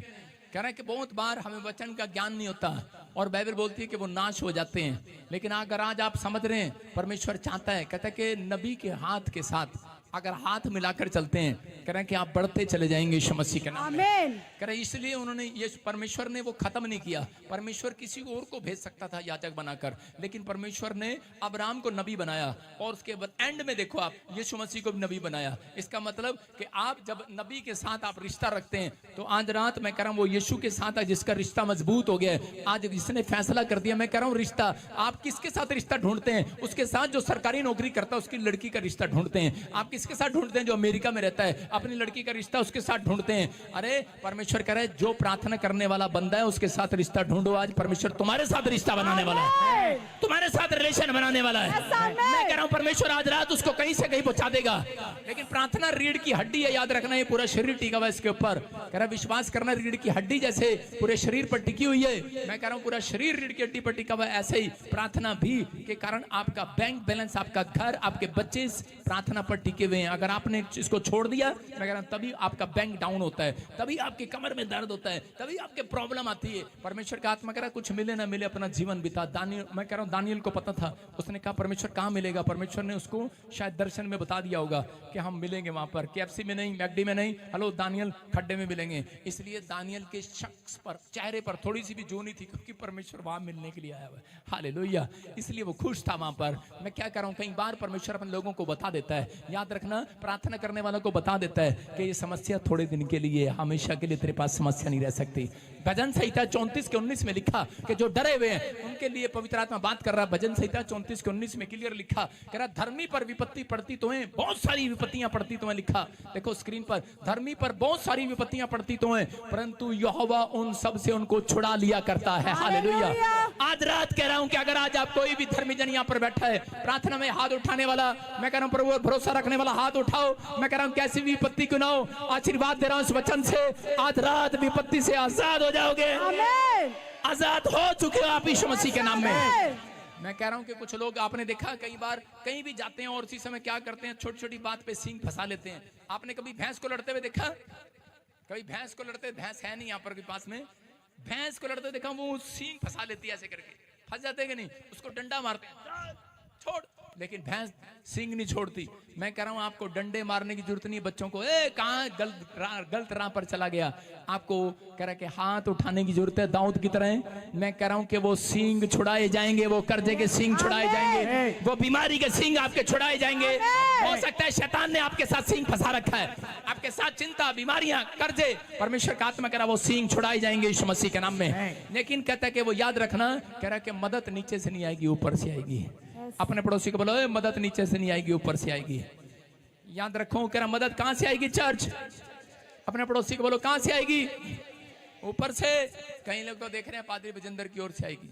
कह रहे हैं कि बहुत बार हमें वचन का ज्ञान नहीं होता और बाइबल बोलती है कि वो नाश हो जाते हैं, लेकिन अगर आज आप समझ रहे हैं परमेश्वर चाहता है, कहता है कि नबी के हाथ के साथ अगर हाथ मिलाकर चलते हैं, कह रहे हैं कि आप बढ़ते चले जाएंगे यीशु मसीह के नाम में। कह रहे इसलिए उन्होंने ये परमेश्वर ने वो खत्म नहीं किया। परमेश्वर किसी और को भेज सकता था याजक बनाकर, लेकिन परमेश्वर ने अब्राहम को नबी बनाया और उसके बाद एंड में देखो आप यीशु मसीह को भी नबी बनाया। इसका मतलब कि आप जब नबी के साथ आप रिश्ता रखते हैं तो आज रात मैं कह रहा हूं वो यीशु के साथ है जिसका रिश्ता मजबूत हो गया है। आज इसने फैसला कर दिया, मैं कह रहा हूं रिश्ता, आप किसके साथ रिश्ता ढूंढते हैं? उसके साथ जो सरकारी नौकरी करता है उसकी लड़की का रिश्ता ढूंढते हैं। आप किसके साथ ढूंढते हैं? जो अमेरिका में रहता है अपनी लड़की का रिश्ता उसके साथ ढूंढते हैं। अरे परमेश्वर कह रहा है जो प्रार्थना करने वाला बंदा है उसके साथ रिश्ता ढूंढो। आज परमेश्वर तुम्हारे साथ रिश्ता बनाने वाला है, तुम्हारे साथ रिलेशन बनाने वाला है। मैं कह रहा हूं परमेश्वर आज रात उसको कहीं से कहीं पहुंचा देगा। लेकिन प्रार्थना रीढ़ की हड्डी है, याद रखना, ये पूरा शरीर टिका हुआ है इसके ऊपर। कह रहा विश्वास करना रीढ़ की हड्डी जैसे पूरे शरीर पर टिकी हुई है। मैं कह रहा हूं पूरा शरीर रीढ़ की हड्डी पर टिका हुआ है, ऐसे ही प्रार्थना भी के कारण आपका बैंक बैलेंस, आपका घर, आपके बच्चे प्रार्थना पर टिके हुए हैं। अगर आपने इसको छोड़ दिया, मैं कह रहा हूं तभी आपका बैंक डाउन होता है, तभी आपकी कमर में दर्द होता है, तभी आपके प्रॉब्लम आती है। परमेश्वर का आत्मा कह रहा कुछ मिले ना मिले अपना जीवन बिता। दानियल, मैं कह रहा हूं दानियल को पता था, उसने कहा परमेश्वर कहां मिलेगा? परमेश्वर ने उसको शायद दर्शन में बता दिया होगा कि हम मिलेंगे वहां पर, केएफसी में नहीं, मैकडी में नहीं, हेलो दानियल खड्डे में मिलेंगे। इसलिए दानियल के शख्स पर, चेहरे पर थोड़ी सी भी जूनी थी क्योंकि परमेश्वर वहां मिलने के लिए आया हुआ है। हालेलुया, इसलिए वो खुश था वहां पर। मैं क्या कर रहा हूं, कई बार परमेश्वर अपने लोगों को बता देता है। याद रखना प्रार्थना करने वालों को बता देता है कि ये समस्या थोड़े दिन के लिए, हमेशा के लिए तेरे पास समस्या नहीं रह सकती। भजन संहिता 34 के 19 में लिखा कि जो डरे हुए हैं उनके लिए पवित्र आत्मा बात कर रहा है। भजन संहिता 34 के 19 में क्लियर लिखा, कह रहा धर्मी पर विपत्ति पड़ती तो है, बहुत सारी विपत्तियां पड़ती तो है। लिखा देखो स्क्रीन पर, धर्मी पर बहुत सारी विपत्तियां पड़ती तो है, परंतु यहोवा उन सब से उनको छुड़ा लिया करता है। हालेलुया। आज रात कह रहा हूं कि अगर आज आप कोई भी धर्मी जन यहाँ पर बैठा है, प्रार्थना में हाथ उठाने वाला, मैं कह रहा हूं प्रभु भरोसा रखने वाला, हाथ उठाओ। मैं कह रहा हूं कैसी विपत्ति क्यों ना हो, आशीर्वाद दे रहा हूं इस वचन से, आज रात विपत्ति से आजाद हो जाओगे। आजाद हो चुके हो आप यीशु मसीह के नाम में। मैं कह रहा हूं कि कुछ लोग आपने देखा कई बार कहीं भी जाते हैं और उसी समय क्या करते हैं, छोटी छोटी बात पे सींग फंसा लेते हैं। आपने कभी भैंस को लड़ते हुए देखा? कभी भैंस को लड़ते, भैंस है नहीं यहाँ पर के पास में, भैंस को लड़ते देखा, वो सींग फंसा लेती है, ऐसे करके फंस जाते कि नहीं, उसको डंडा मारते हैं, छोड़, लेकिन भैंस सींग नहीं छोड़ती। मैं कह रहा हूं आपको डंडे मारने की जरूरत नहीं है बच्चों को, कहां गलत राह पर चला गया, आपको कह रहा कि हाथ उठाने की जरूरत है दाऊद की तरह। मैं कह रहा हूं कि वो सींग छुड़ाए जाएंगे, वो कर्जे के सींग छुड़ाए जाएंगे, वो बीमारी के सींग आपके छुड़ाए जाएंगे। हो सकता है शैतान ने आपके साथ सींग फंसा रखा है, आपके साथ चिंता, बीमारियां, कर्जे, परमेश्वर का आत्मा कह रहा वो सींग छुड़ाए जाएंगे यीशु मसीह के नाम में। लेकिन कहता है कि वो याद रखना, कह रहा कि मदद नीचे से नहीं आएगी, ऊपर से आएगी। अपने पड़ोसी को बोलो मदद नीचे से नहीं आएगी, ऊपर से आएगी। याद रखो, कह रहा मदद कहां से आएगी? चर्च। अपने पड़ोसी को बोलो कहां से आएगी? ऊपर से। कई लोग तो देख रहे हैं पादरी बजिंदर की ओर से आएगी।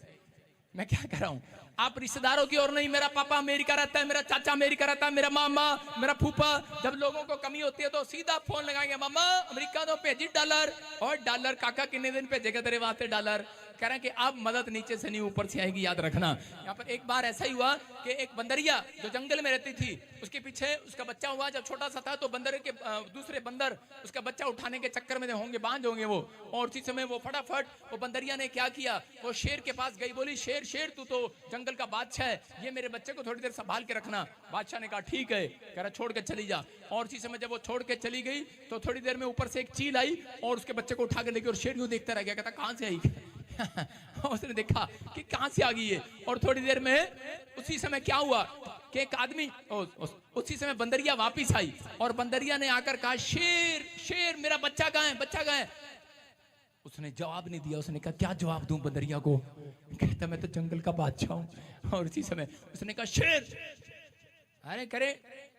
मैं क्या कर रहा हूं, आप रिश्तेदारों की ओर नहीं, मेरा पापा अमेरिका रहता है, मेरा चाचा अमेरिका रहता है, मेरा मामा, मेरा फूफा, जब लोगों को कमी होती है तो सीधा फोन लगाएंगे, मामा अमेरिका तो भेजी डॉलर, और डॉलर काका कितने दिन भेजेगा तेरे वास्ते डॉलर। कह रहे हैं कि अब मदद नीचे से नहीं ऊपर से आएगी। याद रखना, यहाँ पर एक बार ऐसा ही हुआ कि एक बंदरिया जो जंगल में रहती थी, उसके पीछे उसका बच्चा हुआ, जब छोटा सा था तो बंदर के दूसरे बंदर उसका बच्चा उठाने के चक्कर में होंगे, बांझ होंगे वो, और उसी समय वो फटाफट वो बंदरिया ने क्या किया, वो शेर के पास गई, बोली शेर शेर तू तो जंगल का बादशाह है, ये मेरे बच्चे को थोड़ी देर संभाल के रखना। बादशाह ने कहा ठीक है, कह रहा छोड़ के चली जा। और उसी समय जब वो छोड़ के चली गई तो थोड़ी देर में ऊपर से एक चील आई और उसके बच्चे को उठा के लेके, और शेर यूं देखता रह गया, कहता कहां से आई उसने देखा कि कहां से आ गई है। और थोड़ी देर में उसी समय क्या हुआ कि एक आदमी, उसी समय बंदरिया वापिस आई और बंदरिया ने आकर कहा शेर शेर मेरा बच्चा कहां है, बच्चा कहां है। उसने जवाब नहीं दिया। उसने कहा क्या जवाब दूं बंदरिया को, कहता मैं तो जंगल का बादशाह हूं। और उसी समय उसने कहा शेर अरे करे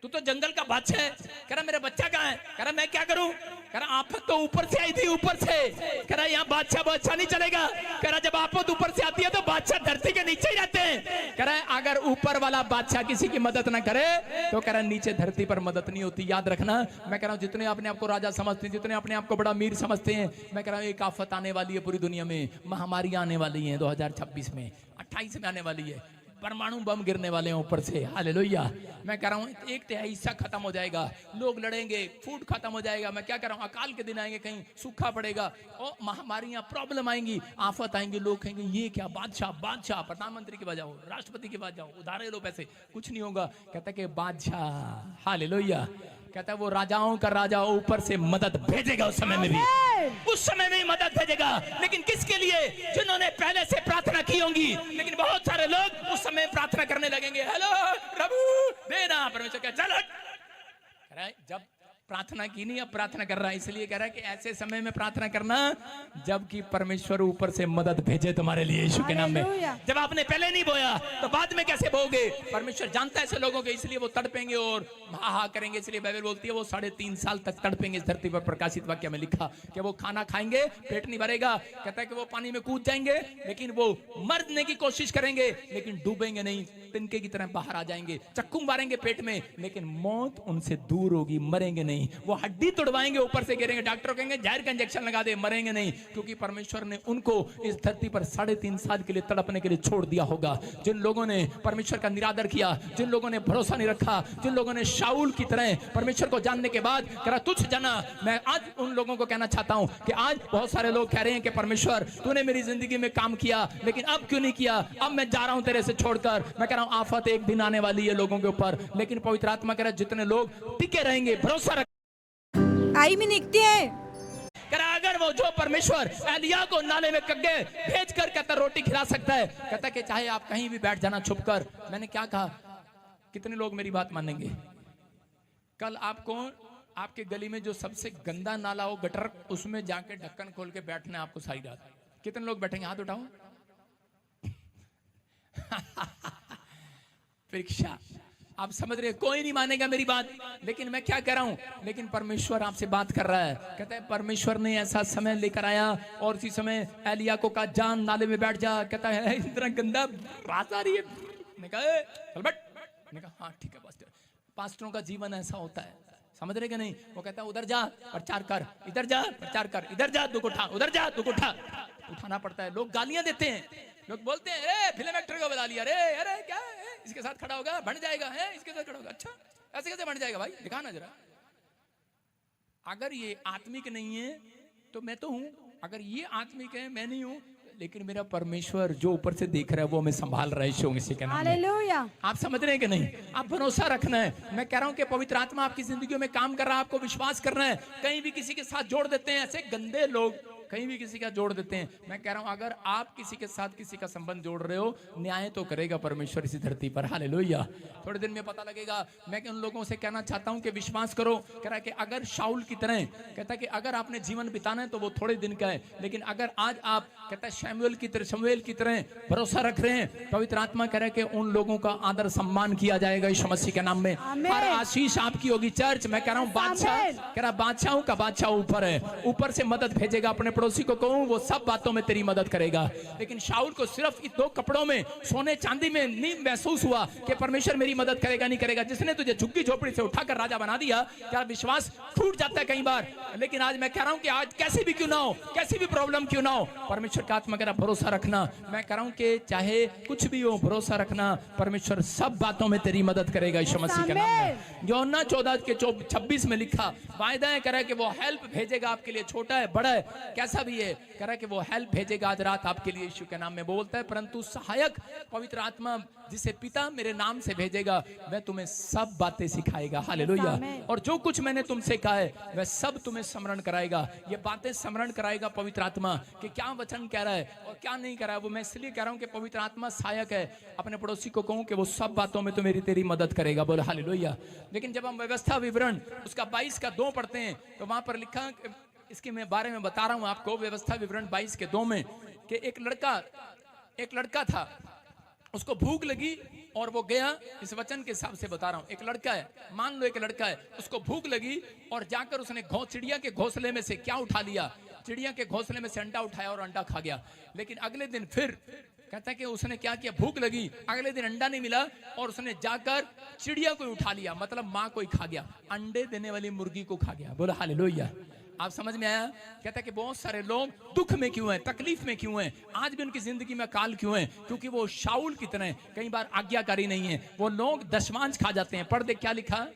तू तो जंगल का बादशाह है। कह रहा मेरा बच्चा कहाँ है? कह रहा मैं क्या करूं? कह रहा आफत तो ऊपर से आई थी, ऊपर से। कह रहा यहाँ बादशाह नहीं चलेगा। कह रहा जब आफत ऊपर से आती है तो बादशाह धरती के नीचे ही रहते हैं। कह रहा है अगर ऊपर वाला बादशाह किसी की मदद ना करे तो कह रहा नीचे धरती पर मदद नहीं होती। याद रखना, मैं कह रहा हूँ जितने अपने आप को राजा समझते हैं, जितने अपने आप को बड़ा अमीर समझते हैं, मैं कह रहा हूँ एक आफत आने वाली है पूरी दुनिया में। महामारी आने वाली है 2026 में, 28 में आने वाली है। परमाणु बम गिरने वाले हैं ऊपर से। हालेलुया। मैं कह रहा हूँ 1/3 हिस्सा खत्म हो जाएगा, लोग लड़ेंगे, फूड खत्म हो जाएगा। मैं क्या कह रहा हूँ, अकाल के दिन आएंगे, कहीं सूखा पड़ेगा और महामारियां, प्रॉब्लम आएंगी, आफत आएंगी। लोग कहेंगे ये क्या, बादशाह प्रधानमंत्री के पास जाओ, राष्ट्रपति के पास जाओ, उधारे लो पैसे, कुछ नहीं होगा। कहता कि बादशाह, हालेलुया, कहता है वो राजाओं का राजा ऊपर से मदद भेजेगा उस समय में भी, उस समय में ही मदद भेजेगा। लेकिन किसके लिए? जिन्होंने पहले से प्रार्थना की होंगी। लेकिन बहुत सारे लोग उस समय प्रार्थना करने लगेंगे, हेलो प्रभु देना, परमेश्वर क्या चल कह रहा है जब प्रार्थना की नहीं, अब प्रार्थना कर रहा है। इसलिए कह रहा है कि ऐसे समय में प्रार्थना करना जबकि परमेश्वर ऊपर से मदद भेजे तुम्हारे लिए यीशु के नाम में। जब आपने पहले नहीं बोया तो बाद में कैसे बोगे? परमेश्वर जानता है ऐसे लोगों के, इसलिए वो तड़पेंगे और हा करेंगे। इसलिए बाइबल बोलती है वो 3.5 साल तक तड़पेंगे इस धरती पर। प्रकाशित वाक्य में लिखा कि वो खाना खाएंगे, पेट नहीं भरेगा। कहता है कि वो पानी में कूद जाएंगे, लेकिन वो मरने की कोशिश करेंगे, लेकिन डूबेंगे नहीं, तिनके की तरह बाहर आ जाएंगे। चक्कू मारेंगे पेट में, लेकिन मौत उनसे दूर होगी, मरेंगे नहीं। वो हड्डी तोड़वाएंगे, ऊपर से गिरेंगे, डॉक्टर कहेंगे जहर का इंजेक्शन लगा दे, मरेंगे नहीं, क्योंकि परमेश्वर ने उनको इस धरती पर 3.5 साल के लिए तड़पने के लिए छोड़ दिया होगा। जिन लोगों ने परमेश्वर का निरादर किया, जिन लोगों ने भरोसा नहीं रखा, जिन लोगों ने शाऊल की तरह परमेश्वर को जानने के बाद कहा तुझ जना, मैं आज उन लोगों को कहना चाहता हूं कि आज बहुत सारे लोग कह रहे हैं कि परमेश्वर तूने मेरी जिंदगी में काम किया, लेकिन अब क्यों नहीं किया? अब मैं जा रहा हूं तेरे से छोड़कर। मैं कह रहा हूं आफत एक दिन आने वाली है लोगों के ऊपर, लेकिन पवित्र आत्मा कह रहा है जितने लोग टिके रहेंगे, भरोसा आई में निकती है। अगर वो जो परमेश्वर एलिया को नाले में कग्गे भेज कर कहता रोटी खिला सकता है, कहता कि चाहे आप कहीं भी बैठ जाना छुप कर। मैंने क्या कहा? कितने लोग मेरी बात मानेंगे? कल आपको आपके गली में जो सबसे गंदा नाला हो, गटर, उसमें जाके ढक्कन खोल के बैठना है आपको सारी रात। कितने लोग बैठेंगे? हाथ उठाओ। परीक्षा, आप समझ रहे, कोई नहीं मानेगा मेरी बात, लेकिन मैं क्या कह रहा हूं, लेकिन परमेश्वर आपसे बात कर रहा है। कहता है परमेश्वर ने ऐसा समय लेकर आया और इसी समय एलिया को कहा जान नाले में बैठ जा। कहता है इतना गंदा बात आ रही है। ने कहा चल बैठ। ने कहा हाँ ठीक है पास्टर। पास्टरों का जीवन ऐसा होता है, समझ रहे कि नहीं? वो कहता है उधर जा प्रचार कर, इधर जा प्रचार कर, इधर जा दुख उठा, उधर जा दुख उठा। उठाना पड़ता है। लोग गालियां देते हैं, लोग बोलते हैं अरे फिल्म एक्टर को बुला लिया, अरे क्या है? इसके साथ खड़ा होगा बन जाएगा, है इसके साथ खड़ा होगा। अच्छा ऐसे कैसे बन जाएगा भाई? दिखाना जरा। अगर ये आत्मिक नहीं है तो मैं तो हूं, अगर ये आत्मिक है मैं नहीं हूं, लेकिन मेरा परमेश्वर जो ऊपर से देख रहा है वो हमें संभाल रहा है। यीशु के नाम में। आप समझ रहे हैं कि नहीं? आप भरोसा रखना है। मैं कह रहा हूं कि पवित्र आत्मा आपकी जिंदगी में काम कर रहा है, आपको विश्वास करना है। कहीं भी किसी के साथ जोड़ देते हैं ऐसे गंदे लोग, कहीं भी किसी का जोड़ देते हैं। मैं कह रहा हूं अगर आप किसी के साथ किसी का संबंध जोड़ रहे हो, न्याय तो करेगा परमेश्वर इसी धरती पर। हालेलुया। थोड़े दिन में पता लगेगा। मैं उन लोगों से कहना चाहता हूं कि विश्वास करो। कह रहा है कि अगर शाऊल की तरह, कहता है कि अगर आपने जीवन बिताना है तो वो थोड़े दिन का है, लेकिन अगर आज आप, कहता है शमूएल की तरह भरोसा रख रहे हैं, पवित्र आत्मा कह रहा है कि उन लोगों का आदर सम्मान किया जाएगा यीशु मसीह के नाम में। हर आशीष आपकी होगी चर्च। मैं कह रहा हूं बादशाह, कह रहा बादशाहों का बादशाह ऊपर है, ऊपर से मदद भेजेगा। अपने पड़ोसी को कहूं वो सब बातों में तेरी मदद करेगा। लेकिन शाऊल को सिर्फ इन 2 कपड़ों में, सोने चांदी में नहीं महसूस हुआ कि परमेश्वर मेरी मदद करेगा नहीं करेगा। जिसने तुझे झुग्गी झोपड़ी से उठाकर राजा बना दिया, क्या विश्वास टूट जाता है कई बार। लेकिन आज मैं कह रहा हूं कि आज कैसी भी क्यों ना हो, कैसी भी प्रॉब्लम क्यों ना हो, परमेश्वर का आत्मा कह रहा भरोसा रखना। मैं कह रहा हूं कि चाहे कुछ भी हो, भरोसा रखना, परमेश्वर सब बातों में तेरी मदद करेगा यीशु मसीह के नाम में। यूहन्ना 14:26 में लिखा, वायदा है, कह रहा है कि वो हेल्प भेजेगा आपके लिए, छोटा है बड़ा है कैसा भी है, कह रहा है कि वो हेल्प भेजेगा आज रात आपके लिए यीशु के नाम में। बोलता है परंतु सहायक पवित्र आत्मा जिसे पिता मेरे नाम से भेजेगा, वह तुम्हें सब बातें सिखाएगा। हालेलुया। और जो कुछ मैंने तुमसे कहा है वह सब तुम्हें स्मरण कराएगा। ये बातें स्मरण कराएगा पवित्र आत्मा कि क्या वचन कह रहा है और क्या नहीं कह रहा है। वो मैं इसलिए कह रहा हूं कि पवित्र आत्मा सहायक है। अपने पड़ोसी को कहूं कि वो सब बातों में तो मेरी तेरी मदद करेगा। बोले हालेलुया। लेकिन जब हम व्यवस्था विवरण उसका 22:2 पढ़ते हैं तो वहां पर लिखा, इसके मैं बारे में बता रहा हूं आपको, व्यवस्था विवरण 22:2 में कि एक लड़का था उसको भूख लगी और वो गया। इस वचन के हिसाब से बता रहा हूं, एक लड़का है, मान लो एक लड़का है, उसको भूख लगी और जाकर उसने चिड़िया के घोंसले में से क्या उठा लिया, चिड़िया के घोंसले में से अंडा उठाया और अंडा खा गया। लेकिन अगले दिन फिर कहता है कि उसने क्या किया, भूख लगी, अगले दिन अंडा नहीं मिला और उसने जाकर चिड़िया को उठा लिया, मतलब माँ को ही खा गया, अंडे देने वाली मुर्गी को खा गया। बोला हालेलुया। आप समझ में आया? कहता है कि बहुत सारे लोग दुख में क्यों हैं, तकलीफ में क्यों हैं, आज भी उनकी जिंदगी में काल क्यों है, क्योंकि वो शाऊल की तरह कई बार आज्ञाकारी नहीं है। वो लोग दशमांश खा जाते हैं। पढ़ दे क्या लिखा,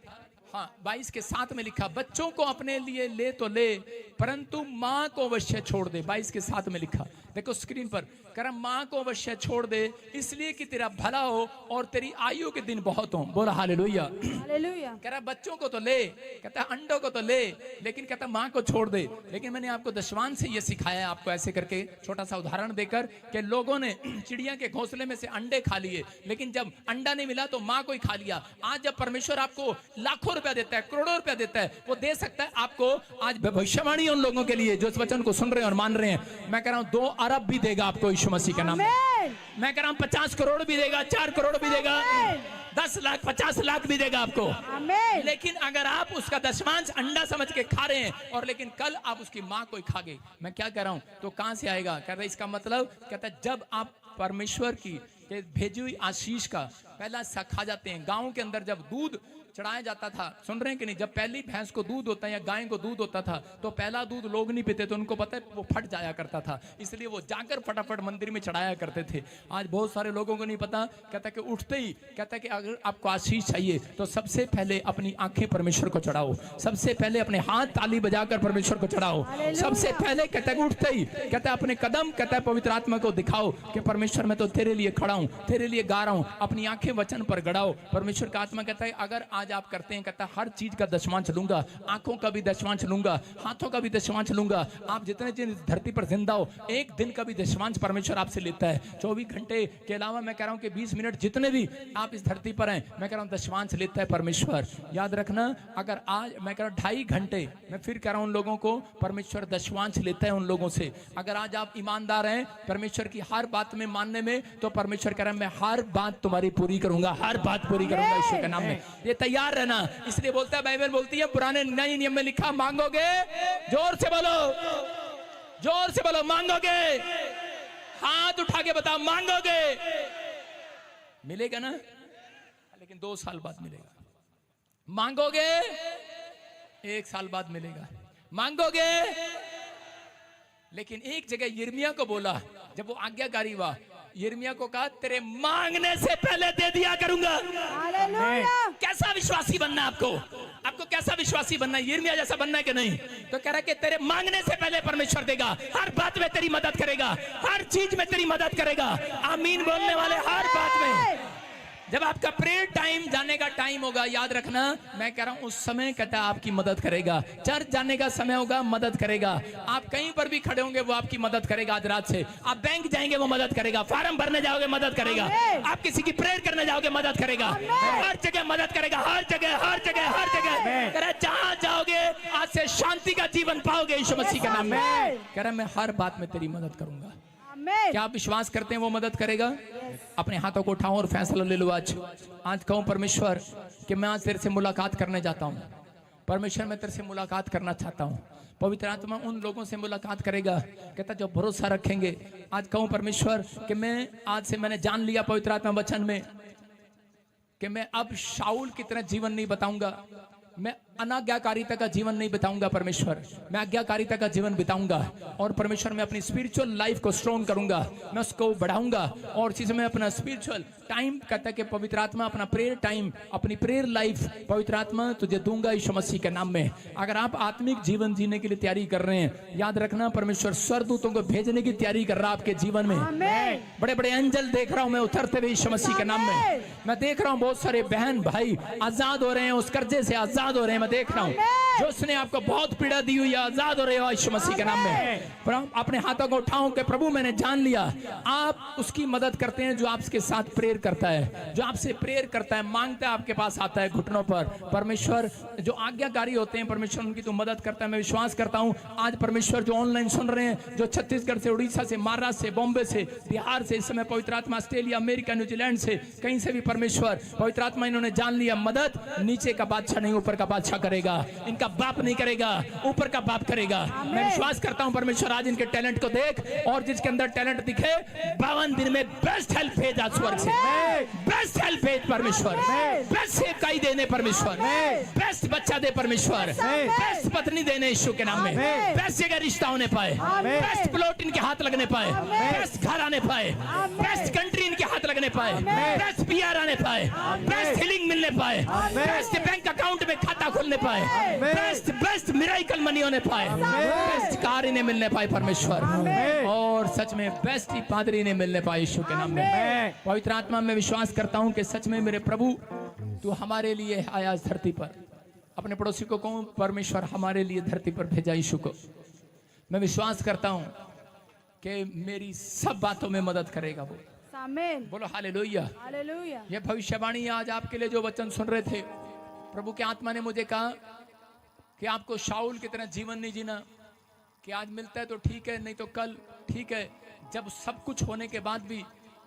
हाँ 22 के 7 में लिखा, बच्चों को अपने लिए ले तो ले परंतु माँ को अवश्य छोड़ दे। 22 के 7 में लिखा, देखो स्क्रीन पर, कर माँ को अवश्य छोड़ दे इसलिए कि तेरा भला हो और तेरी आयु के दिन बहुत हो। बोला हालेलुया। हालेलुया। कह रहा बच्चों को तो ले, कहता अंडों को तो ले, लेकिन कहता माँ को छोड़ दे। लेकिन मैंने आपको दशवांश से ये सिखाया है, आपको ऐसे करके छोटा सा उदाहरण देकर कि लोगों ने चिड़िया के घोंसले में से अंडे खा लिए, लेकिन जब अंडा नहीं मिला तो माँ को ही खा लिया। आज जब परमेश्वर आपको लाखों रुपया देता है, करोड़ों रुपया देता है, वो दे सकता है आपको आज भविष्यवाणी उन लोगों के लिए जो इस वचन को सुन रहे हैं और मान रहे हैं। मैं कह रहा हूं 2 अरब भी देगा आपको यीशु मसीह के नाम में। मैं कह रहा हूं 50 करोड़ भी देगा, 4 करोड़ भी देगा, 10 लाख 50 लाख भी देगा आपको। लेकिन अगर आप उसका दशमांश अंडा समझ के खा रहे हैं और लेकिन कल आप उसकी माँ को ही खा गए, मैं क्या कह रहा हूं, तो कहां से आएगा? कह रहा है इसका मतलब, कहता है जब आप परमेश्वर की भेजी हुई आशीष का पहला हिस्सा खा जाते हैं। गांव के अंदर जब दूध चढ़ाया जाता था, सुन रहे हैं कि नहीं, जब पहली भैंस को दूध होता है या गाय को दूध होता था तो पहला दूध लोग नहीं पीते थे, उनको पता है वो फट जाया करता था, इसलिए वो जाकर फटाफट मंदिर में चढ़ाया करते थे। आज बहुत सारे लोगों को नहीं पता। कहता है कि उठते ही कहता है कि अगर आपको आशीष चाहिए तो सबसे पहले अपनी आंखें परमेश्वर को चढ़ाओ, सबसे पहले अपने हाथ ताली बजाकर परमेश्वर को चढ़ाओ, सबसे पहले कहता है उठते ही कहता है अपने कदम कहता है पवित्र आत्मा को दिखाओ कि परमेश्वर मैं तो तेरे लिए खड़ा हूं, तेरे लिए गा रहा हूं। अपनी आंखें वचन पर गड़ाओ। परमेश्वर का आत्मा कहता है अगर आज आप करते हैं, कहता हर चीज का दशमांश लूंगा, आंखों का भी दशमांश लूंगा, हाथों का भी दशमांश लूंगा। आप जितने दिन धरती पर जिंदा हो, एक दिन का भी दशमांश परमेश्वर आपसे लेता है। 24 घंटे के अलावा मैं कह रहा हूं कि 20 मिनट जितने भी आप इस धरती पर हैं, मैं कह रहा हूं दशमांश लेता है परमेश्वर। याद रखना, अगर आज मैं कह रहा हूं 2.5 घंटे, मैं फिर कह रहा हूं उन लोगों को परमेश्वर दशमांश लेता है उन लोगों से। अगर आज आप ईमानदार हैं परमेश्वर की हर बात में मानने में, तो परमेश्वर कह रहा है मैं हर बात तुम्हारी पूरी करूंगा, हर बात पूरी करूंगा ईश्वर के नाम में। ये तैयार रहना, इसलिए बोलता है बाइबल बोलती है पुराने नए नियम में लिखा मांगोगे, जोर से बोलो, जोर से बोलो, मांगोगे, हाथ उठा के बताओ मांगोगे, मिलेगा ना, लेकिन 2 साल बाद मिलेगा। मांगोगे 1 साल बाद मिलेगा, मांगोगे। लेकिन एक जगह यिर्मयाह को बोला, जब वो आज्ञाकारी हुआ, यिर्मयाह को कहा तेरे मांगने से पहले दे दिया करूंगा। कैसा विश्वासी बनना है आपको, आपको कैसा विश्वासी बनना है? यिर्मयाह जैसा बनना है कि नहीं? तो कह रहा है कि तेरे मांगने से पहले परमेश्वर देगा, हर बात में तेरी मदद करेगा, हर चीज में तेरी मदद करेगा। आमीन बोलने वाले हर बात में। जब आपका प्रेयर टाइम जाने का टाइम होगा, याद रखना, मैं कह रहा हूं उस समय कहता है आपकी मदद करेगा। चर्च जाने का समय होगा, मदद करेगा। आप कहीं पर भी खड़े होंगे वो आपकी मदद करेगा। आज रात से आप बैंक जाएंगे वो मदद करेगा, फार्म भरने जाओगे मदद करेगा, आप किसी की प्रेयर करने जाओगे मदद करेगा, हर जगह मदद करेगा, हर जगह हर जगह हर जगह। जहां जाओगे आज से शांति का जीवन पाओगे यीशु मसीह के नाम में। कह रहा मैं हर बात में तेरी मदद करूंगा। क्या आप विश्वास करते हैं वो मदद करेगा? अपने हाथों को उठाओ और फैसला ले लो। आज कहूं परमेश्वर कि मैं आज तेरे से मुलाकात करने जाता हूं। परमेश्वर मैं तेरे से मुलाकात करना चाहता हूं। पवित्र आत्मा उन लोगों से मुलाकात करेगा कहता जो भरोसा रखेंगे। आज कहूं परमेश्वर कि मैं आज से मैंने जान लिया पवित्र आत्मा वचन में कि मैं अब शाऊल की तरह जीवन नहीं बताऊंगा, मैं अनाज्ञाकारिता का जीवन नहीं बिताऊंगा परमेश्वर, मैं आज्ञाकारिता का जीवन बिताऊंगा। और परमेश्वर मैं अपनी स्पिरिचुअल लाइफ को स्ट्रॉन्ग करूंगा, मैं उसको बढ़ाऊंगा। और चीज में अपना स्पिरिचुअल टाइम कहता है कि पवित्र आत्मा अपना प्रेयर टाइम, अपनी प्रेयर लाइफ पवित्र आत्मा तुझे दूंगा यीशु मसीह के नाम में। अगर आप आत्मिक जीवन जीने के लिए तैयारी कर रहे हैं, याद रखना परमेश्वर स्वर्गदूतों को भेजने की तैयारी कर रहा है आपके जीवन में। बड़े बड़े एंजल देख रहा हूं मैं उतरते हुए यीशु मसीह के नाम में। मैं देख रहा हूं बहुत सारे बहन भाई आजाद हो रहे हैं, उस कर्जे से आजाद हो रहे हैं, मैं देख रहा हूं। जो उसने आपको बहुत पीड़ा दी हुई है, आजाद हो रहे हो यीशु मसीह के नाम में। पर हम अपने हाथों को उठाओ कि प्रभु मैंने जान लिया आप उसकी मदद करते हैं जो आपके साथ प्रेयर करता है, जो आपसे प्रेयर करता है, मांगता है, आपके पास आता है घुटनों पर। परमेश्वर जो आज्ञाकारी होते हैं, परमेश्वर उनकी तो मदद करता है। मैं विश्वास करता हूं आज परमेश्वर जो ऑनलाइन सुन रहे हैं, जो छत्तीसगढ़ से, उड़ीसा से, महाराष्ट्र से, बॉम्बे से, बिहार से, इस समय पवित्र आत्मा ऑस्ट्रेलिया, अमेरिका, न्यूजीलैंड से, कहीं से भी परमेश्वर पवित्र आत्मा इन्होंने जान लिया मदद नीचे का बादशाह नहीं ऊपर का बादशाह करेगा, इनका बाप नहीं करेगा, ऊपर का बाप करेगा। मैं विश्वास करता हूं परमेश्वर आज इनके टैलेंट को देख, और जिसके अंदर टैलेंट दिखे 52 दिन में बेस्ट हेल्प भेज आज स्वर्ग से, बेस्ट हेल्प भेज परमेश्वर, बेस्ट सेवकाई देने परमेश्वर, बेस्ट बच्चा दे परमेश्वर, बेस्ट पत्नी देने यीशु के नाम में, बेस्ट जगह रिश्ता होने पाए, बेस्ट प्लॉट इनके हाथ लगने पाए, बेस्ट घर आने पाए, बेस्ट कंट्री इनके हाथ लगने पाए, बेस्ट पीआर आने पाए, बेस्ट हीलिंग मिलने पाए, बेस्ट बैंक अकाउंट में खाता खोलने पाए, बेस्ट बेस्ट मिरेकल मनी होने पाए, बेस्ट कार इन्हें मिलने पाए परमेश्वर, और सच में बेस्ट ही पादरी इन्हें मिलने पाए यीशु के नाम में। पवित्र आत्मा में विश्वास करता हूं कि सच में मेरे प्रभु तू हमारे लिए आया इस धरती पर। अपने पड़ोसी को कहूं परमेश्वर हमारे लिए धरती पर भेजा यीशु को। मैं विश्वास करता हूं कि मेरी सब बातों में मदद करेगा वो। आमीन। बोलो हालेलुया। हालेलुया। ये भविष्यवाणी आज आपके लिए जो वचन सुन रहे थे, प्रभु के आत्मा ने मुझे कहा कि आपको शाऊल की तरह जीवन नहीं जीना, कि आज मिलता है तो ठीक है, नहीं तो कल ठीक है। जब सब कुछ होने के बाद भी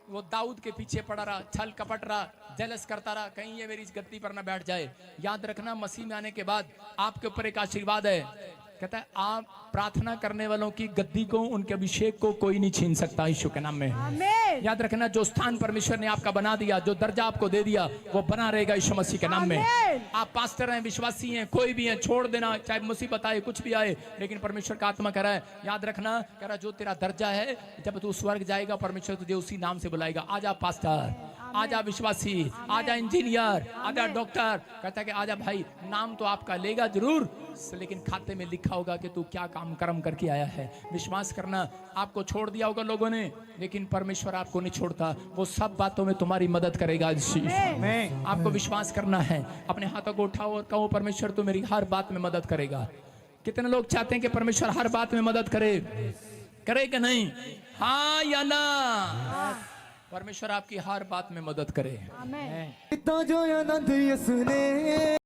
वो दाऊद के पीछे पड़ा रहा, छल कपट रहा, जेलस करता रहा, कहीं ये मेरी इस गद्दी पर ना बैठ जाए। याद रखना मसीह में आने के बाद आपके ऊपर एक आशीर्वाद है। कहता है आप प्रार्थना करने वालों की गद्दी को, उनके अभिषेक को कोई नहीं छीन सकता यीशु के नाम में। आमीन। याद रखना जो स्थान परमेश्वर ने आपका बना दिया, जो दर्जा आपको दे दिया, वो बना रहेगा यीशु मसीह के नाम में। आमीन। आप पास्टर हैं, विश्वासी हैं, कोई भी हैं, छोड़ देना, चाहे मुसीबत आए, कुछ भी आए, लेकिन परमेश्वर का आत्मा कह रहा है, याद रखना, कह रहा जो तेरा दर्जा है, जब तू स्वर्ग जाएगा परमेश्वर तुझे उसी नाम से बुलाएगा। आजा पास्टर, आजा विश्वासी, आजा इंजीनियर, आजा डॉक्टर। कहता है कि आजा भाई, नाम तो आपका लेगा जरूर, लेकिन खाते में लिखा होगा कि तू क्या काम कर्म करके आया है। विश्वास करना, आपको छोड़ दिया होगा लोगों ने, लेकिन परमेश्वर आपको नहीं छोड़ता। वो सब बातों में तुम्हारी मदद करेगा। आपको विश्वास करना है। अपने हाथों को उठाओ और कहो परमेश्वर तू मेरी हर बात में मदद करेगा। कितने लोग चाहते हैं कि परमेश्वर हर बात में मदद करे? करे कि नहीं? हाँ या ना? परमेश्वर आपकी हर बात में मदद करे। आमीन। इतना जो आनंद यसु ने